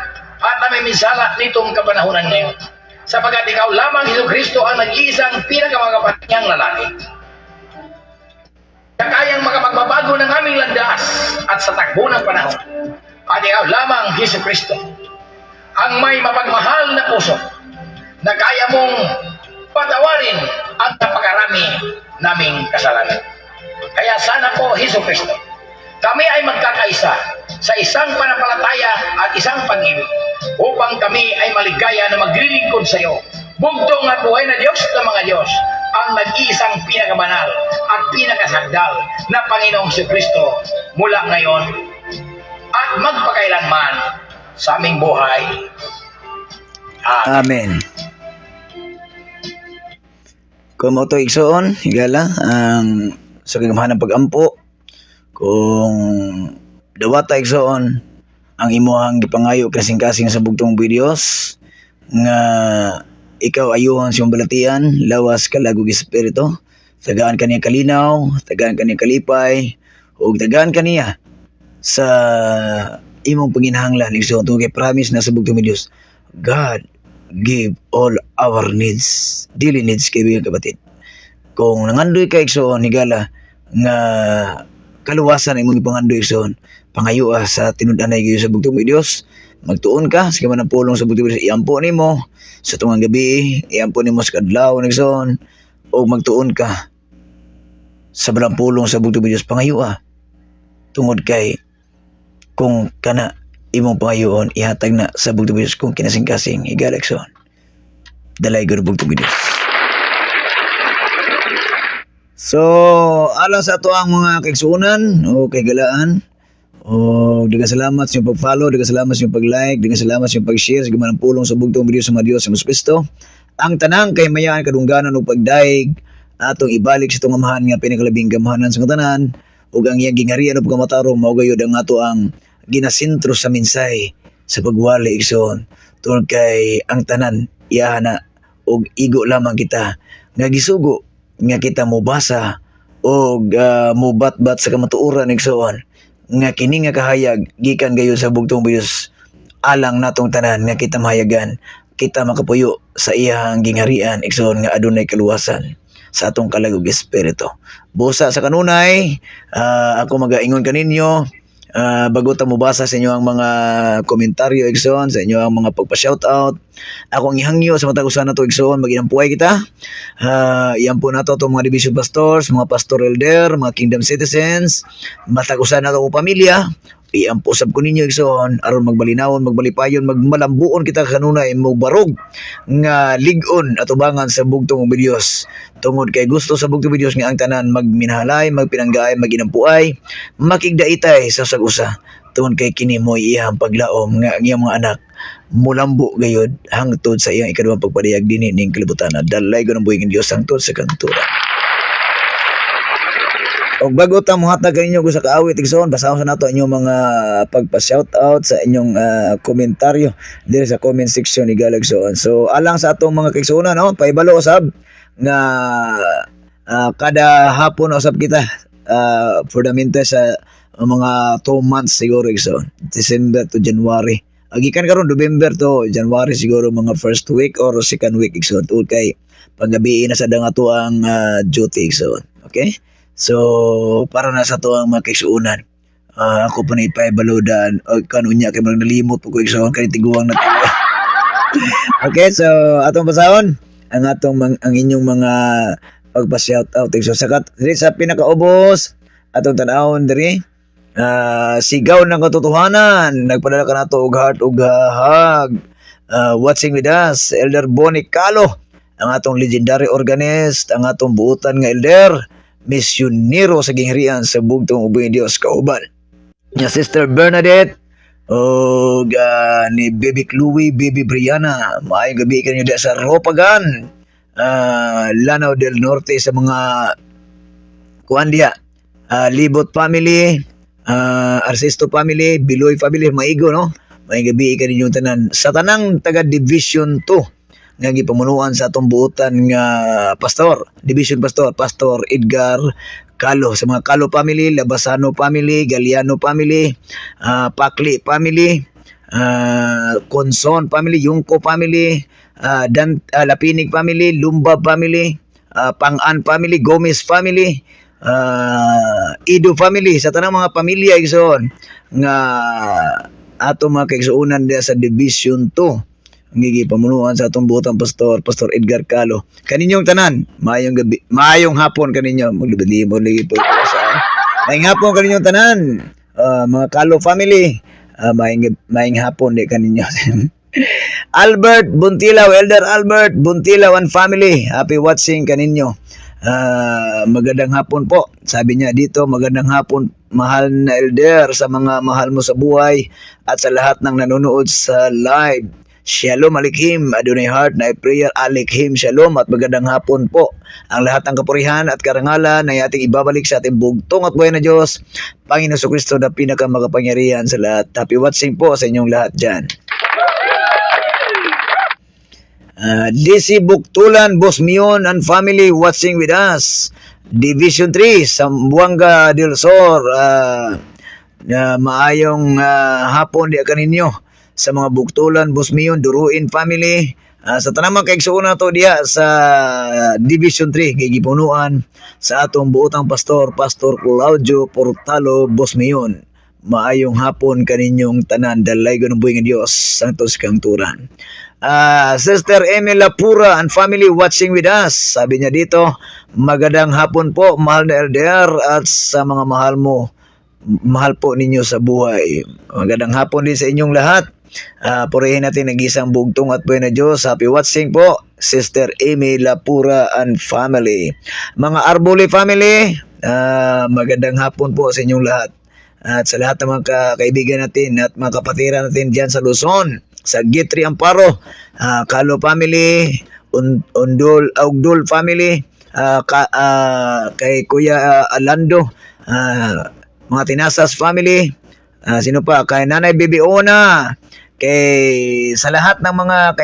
at namiminsala nitong kapanahunan ngayon. Sapagkat ikaw lamang, Hesus Kristo, ang nag-iisang pinakamakapangyarihang lalaki, na kayang makapagbabago ng aming landas at sa takbo ng panahon. At ikaw lamang, Hesus Kristo, ang may mapagmahal na puso, na kaya mong patawarin ang napakarami naming kasalanan. Kaya sana po, Hesus Kristo, kami ay magkakaisa sa isang panampalataya at isang pag-ibig, upang kami ay maligaya na maglilingkod sa iyo, bugtong at buhay na Diyos ng mga Diyos, ang nag-iisang pinakabanal at pinakasagdal na Panginoong Jesucristo mula ngayon at magpakailanman sa aming buhay. Amen. Kung mo ito igsoon, higala ang sa gagamahan ng pagampo, kung dawata igsoon ang imuhang gipangayo kasing-kasing sa bugtong Diyos nga ikaw ayuhon sa iyong balatian, lawas kalagog espiritu, tagaan kaniya kalinaw, tagaan kaniya kalipay, ug tagaan kaniya sa imong panginahanglan igsoon tungod kay promise na sa bugtong Dios, God give all our needs, daily needs kaibigan kapatid. Kung nangandoy ka igsoon higala nga kaluwasan imong ipangandoy igsoon, pangayo sa tinud-anay gyud sa bugtong Dios, magtuon ka sa man ang pulong sa bugtong Dios, iampo nimo sa tungang gabi, iampo nimo sa kadlaw igsoon, o magtuon ka sa balang pulong sa bugtong Dios, pangayo tungod kay kung kana imong pangayoon ihatag na sa bugtong Dios kung kinasing-kasing higala igsoon. Dalay gyud bugtong Dios. So, alang sa ato ang mga kaigsuonan o kaigalaan, o daghang salamat sa inyong pag-follow, daghang salamat sa inyong pag-like, daghang salamat sa inyong pag-share sa gamanang pulong sa bugtong video sa mga Dios sa Kristo. Ang tanang kay mayaan kadungganan ug pagdaig atong ibalik sa itong amahan nga pinakalabing gamahanan sa tanan ug ang iyang gingarian ug pagkamatarong mao gayud ang ato ang ginasentro sa minsay sa pagwali igsoon tungod kay ang tanan iyahana og igo lamang kita nga gisugo nga kita mobasa o mobatbat sa kamatuoran igsoon nga kini nga kahayag gikan gayon sa bugtong Dios alang natong tanan nga kita mahayagan, kita makapuyo sa iyang gingarian igsoon nga adunay kaluwasan sa atong kalagog espiritu. Busa sa kanunay, ako magaingon kaninyo bago ta mobasa sa inyo ang mga komentaryo igsoon, sa inyo ang mga pagpa-shoutout. Ako ang ihangyo sa matag usa nato igsoon, maginampuay kita. Iampo nato itong mga division pastors, mga pastor elder, mga kingdom citizens, matag usa nato o pamilya. Iampo sab ko ninyo igsoon aron magbalinawon, magbalipayon, magmalambuon kita kanunay mo barog nga ligon at ubangan sa bugtong Dios. Tungod kay gusto sa bugtong Dios nga ang tanan magminahalay, magpinanggaay, maginampuay, makigdaitay sa usag-usa. Tungod kay kini mo iyang paglaom nga ang iyang mga anak mulambo gayud hangtod sa iyang ikaduhang pagpadayag dinhi ning kalibutan. Dalay ko ng buhing Dios hangtod sa kantura. Og bago ta mohatag kaninyo sa kaawit igsoon, basahon sa nato inyong mga pagpa-shoutout sa inyong komentaryo diri sa comment section ni Galagsoon. So alang sa atong mga kaigsuonan paibalo usab nga kada hapon usab kita for the meantime sa mga 2 months siguro igsoon, December to January. Gikan karon November to January siguro mga first week or second week igsoon tungod kay panggabi na sa ato ang duty igsoon. Okay? So, para na sa to ang mga kaigsuonan. Ako pa na ipaibalodan o kanunya kay mga nalimot po ko igsuon kanitiguang na tayo. Okay, so atong basahon ang ang inyong mga pagpa-shoutout igsoon sakat diri sa pinakaubos atong tan-awon diri. Sigaw ng katotohanan, nagpadala ka nato og heart ug hug. Watching with us, Elder Bonnie Calo, ang atong legendary organist, ang atong buutan nga elder, misyonero sa gingharian sa bugtong ubing Dios kauban nya Sister Bernadette o ni Baby Chloe, Baby Brianna. Maayong gabi kanyo sa Ropagan, Lanao del Norte, sa mga kuandia, Libot family, Arsisto family, Biloy family, maigo no. Maayong gabi kanyo tanan sa tanang taga Division 2 nga gipamunuan sa atong buotan nga pastor, division pastor, Pastor Edgar Calo, sa mga Calo family, Labasano family, Galiano family, Pakli family, Conson family, Yungko family, Lapinig family, Lumba family, Pang-an family, Gomez family, Ido family, sa tanang mga pamilya igsoon nga ato mga kaigsuonan diya sa Division 2 ang gigipamunuan sa atong buotang pastor, Pastor Edgar Calo. Kaninyong tanan, maayong gabi, maayong hapon kaninyo, maglibad-libod lagi po sa maayong hapon kaninyong tanan, mga Calo family, maayong hapon di kaninyo. Albert Buntilaw, Elder Albert Buntilaw and family, happy watching kaninyo. Magandang hapon po, sabi niya dito, magandang hapon mahal na elder, sa mga mahal mo sa buhay at sa lahat ng nanonood sa live. Shalom Aleichem, Adonai Heart na prayer Aleichem, Shalom at magandang hapon po. Ang lahat ng kapurihan at karangalan ay ating ibabalik sa ating bugtong at buhay na Diyos, Panginoon Kristo na pinakamakapangyarihan sa lahat. Happy watching po sa inyong lahat dyan. DC Buktulan, Bosmion and family watching with us. Division 3, Zamboanga del Sur, maayong hapon di kaninyo. Sa mga Buktulan, Bosmion, Duruin family, Sa tanang mga kaigsuon na to diya sa Division 3 kay gipunuan sa atong buotang pastor, Pastor Claudio Portalo Bosmeyon. Maayong hapon kaninyong tanan, dalay ng buhay ng Diyos, santos kang turan. Sister Emily Lapura and family watching with us. Sabi niya dito, magandang hapon po, mahal na elder, at sa mga mahal po ninyo sa buhay. Magandang hapon din sa inyong lahat. Purihin natin nag-isang bugtong at buhay na Diyos. Happy watching po, Sister Emily Lapura and family. Mga Arbole family, magandang hapon po sa inyong lahat. At sa lahat ng mga kaibigan natin at mga kapatiran natin dyan sa Luzon, sa Gitri Amparo, Kalo family, Ugdol family, kay Kuya Alando, mga Tinasas family, sino pa, kay Nanay Bibiona, kay sa lahat ng mga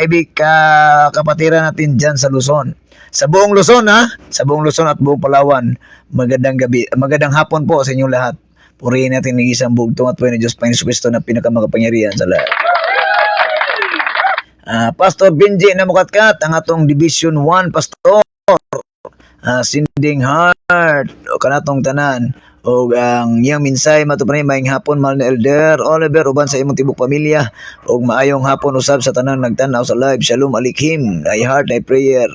kapatiran natin dyan sa Luzon. Sa buong Luzon sa buong Luzon at buong Palawan, magandang hapon po sa inyong lahat. Purihin natin ng isang bugtong at buhay na Diyos Panginoon Kristo na pinakamakapangyarihan sa lahat. Pastor Benji na mukatkat, ang atong Division 1 Pastor, Sending Heart, o kanatong tanan, o ang iyang minsay matupanay maayong hapon, mahal na Elder Oliver, uban sa imong tibok pamilya, o maayong hapon usab sa tanan nagtanaw sa live. Shalom alikhim, ay heart, ay prayer,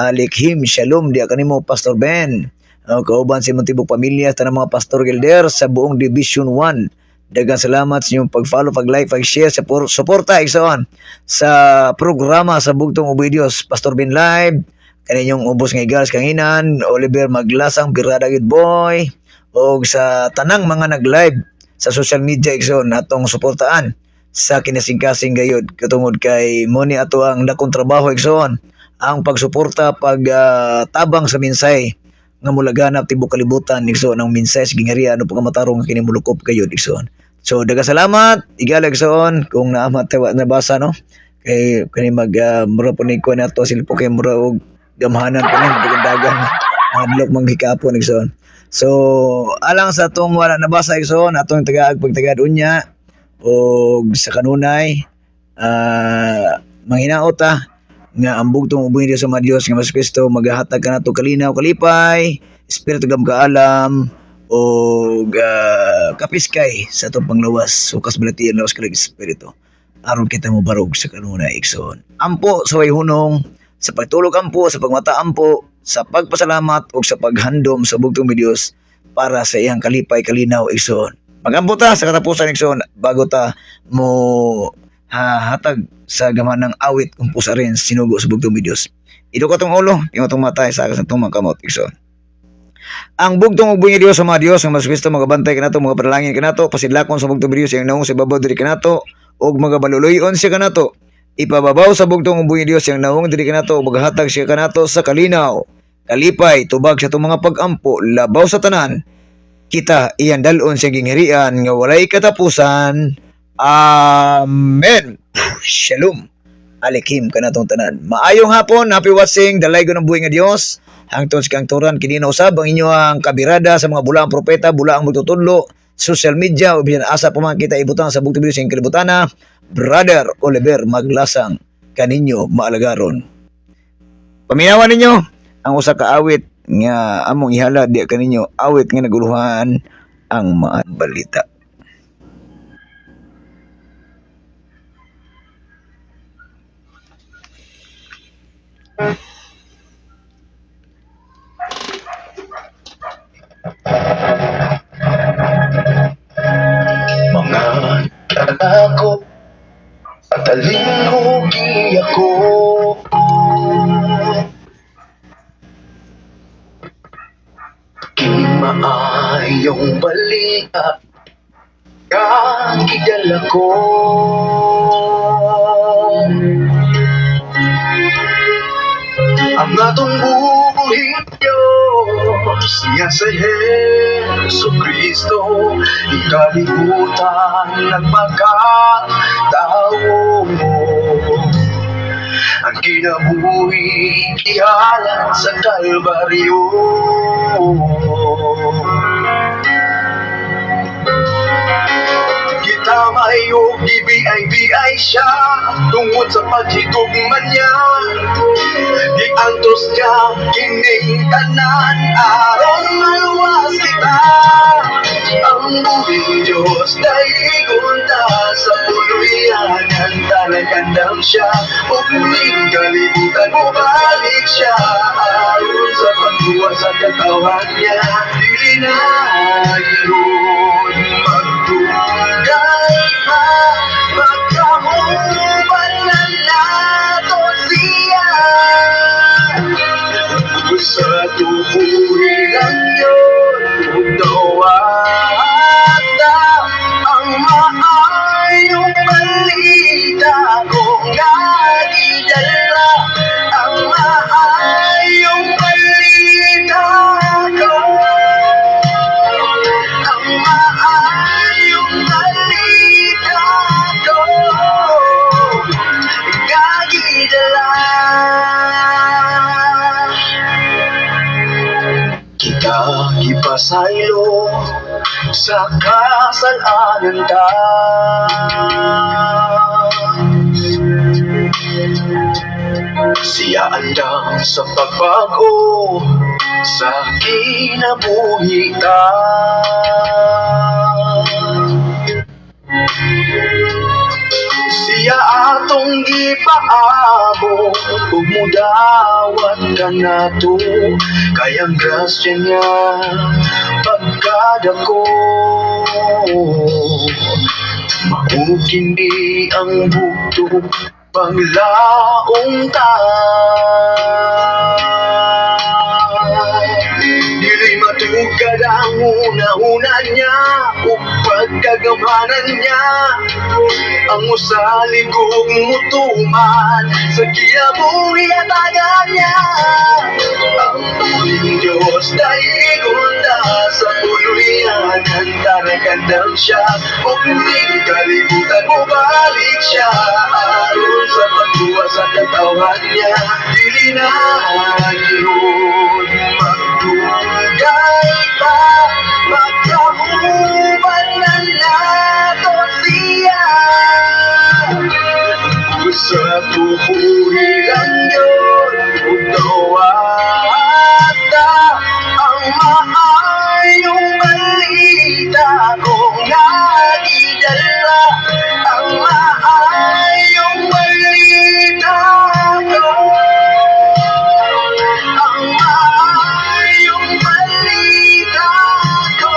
alikhim, shalom, di kanimo Pastor Ben. Kauban sa imong tibok pamilya, tanang mga Pastor Gilder sa buong Division 1. Daghang salamat sa inyong pag-follow, pag-like, pag-share, sa suporta igsoon sa programa sa Bugtong Uboy Dios. Pastor Ben Live, kaninyong ubos nga igas kanginan, Oliver Maglasang, Birada Gid Boy, o sa tanang mga nag-live sa social media igsoon atong suportaan sa kinasingkasing gayud katungod kay moni ato ang dakong trabaho igsoon ang pagsuporta, tabang sa minsay nga mulaganap tibok kalibutan igsoon ang minsay sa gingharian o pagmatarong nga kini mulukop kayo igsoon. So daga salamat igala igsoon kung naamat nabasa no kay kani mura po ni ko na to silpo kay mura og gamhanan pa ng dagan hadlok manghikapon igsoon. So alang sa atong wala nabasa igsoon atong tagaag pagtagad unya og sa kanunay manghinaot nga ang bugtong ubuhin sa mga Diyos nga mas Kristo maghahatag ka nato kalinaw kalipay, espiritu gam kaalam o kapiskay sa atong panglawas so kasbalatian lawas kalag espiritu aron kita mo barog sa kanunay igsoon. Ampo sa way hunong, sa pagtulog ampo, sa pagmata ampo, sa pagpasalamat o sa paghandom sa bugtong ni Diyos para sa iyang kalipay kalinaw igsoon. Magampo ta sa katapusan igsoon bago ta mo hatag sa gaman ng awit kung pusa rin sinugo sa bugtong ni Diyos. Ito ko itong ulo, tingnan itong matay sa akas ng itong mga kamot igsoon. Ang bugtong ubuhin ni Diyos sa mga Diyos ang mas Kristo magabantay ka nato, mga panalangin ka nato, pasidlakon sa bugtong ni Diyos yung naong sa babaw diri ka nato o mga baluluyon siya ka nato. Ipababaw sa bugtong ubuhin ni Diyos yung naong diri ka nato o maghatag siya ka nato sa kalinaw, kalipay, tubag sa itong mga pag-ampo, labaw sa tanan. Kita iyan dalon sa gingharian nga walay katapusan. Amen. Shalom. Alikim ka na itong tanan. Maayong hapon, happy watching, dalay ko ng buhay nga Diyos. Hangtod sa kang turan, kinina usab ang inyong kabirada sa mga bulaang propeta, bulaang magtutudlo, social media, o bisan asa pa mga kita ibutang sa bugtong sa kalibutana, Brother Oliver Maglasang, kaninyo maalagaron. Paminawan ninyo, ang usa ka awit nga among ihala, di kaninyo, awit nga naguluhan ang mga balita. Mga talako at alinghugi ako, kini maayong balita kakidala ko. Ang atong bubuhin Diyos niya sa Jesu Kristo, ikalibutan ng pagkatao mo. Ang kinabuhi ihalan sa Kalbaryo. Kita mayong Gibiyay siya tungod sa paghigugma niya. Di antos niya kining tanan aron maluwas kita. Ang buhing Diyos daigon ta sa puluyanan, talagandam siya o kuning kalibutan mo balik siya. Aron sa pagbuwa sa katawan niya, dili na yun magdugay pa. Magkahuban na nato siya sa tubuhi lang yun. Udawata ang maayong balita kung nagidala. Ang maayong balita ko. Ang maayong balita ko. Nagidala. Kita ipasaylo sa kasalanan ta. Siya andam sa pagbago sa kinabuhi ta. Siya atong gipaabo ug mudawat ka nato, kayang grasya niya pagkadako. Mahukindi ang bugto panglaong ta. Dili matugad ang una-una niya ug pagkagamanan niya. Ang usaligong mutuman sa kiyabuhi at agad niya. Ang tuwing Diyos daigon ta sa puluyanan, talagandam siya o kuning kalibutan mo balik siya. Aron sa pagbuwa sa katawan niya, dili na yun magdugay pa. Magkahuban na nato siya sa tubuhi lang yun. Udawata ang maayong balita kung nagidala. Ang maayong balita ko. Ang maayong balita ko.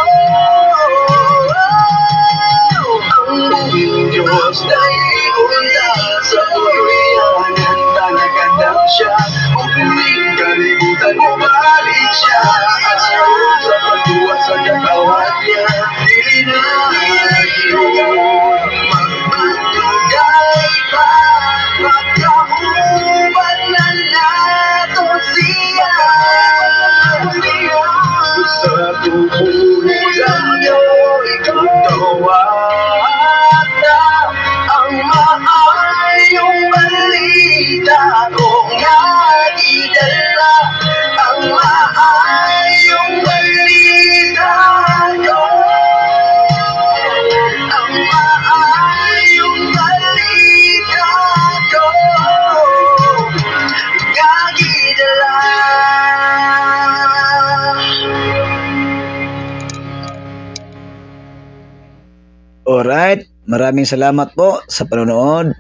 Ang buhing Diyos daigon ta sa puluyanan, talagandam siya o kuning kalibutan mo balik siya. Aron sa pagbuwa sa katawan niya, dili na yun magdugay pa. Magkahuban na nato siya sa tubuhi lang yun. Udawata ang maayong balita kung nagidala. Ang maayong balita ko. Ang maayong balita ko. Nagidala. Alright, maraming salamat po sa panonood.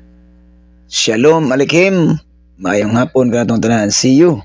Shalom Aleichem. Maayong hapon ka natong tanan. See you.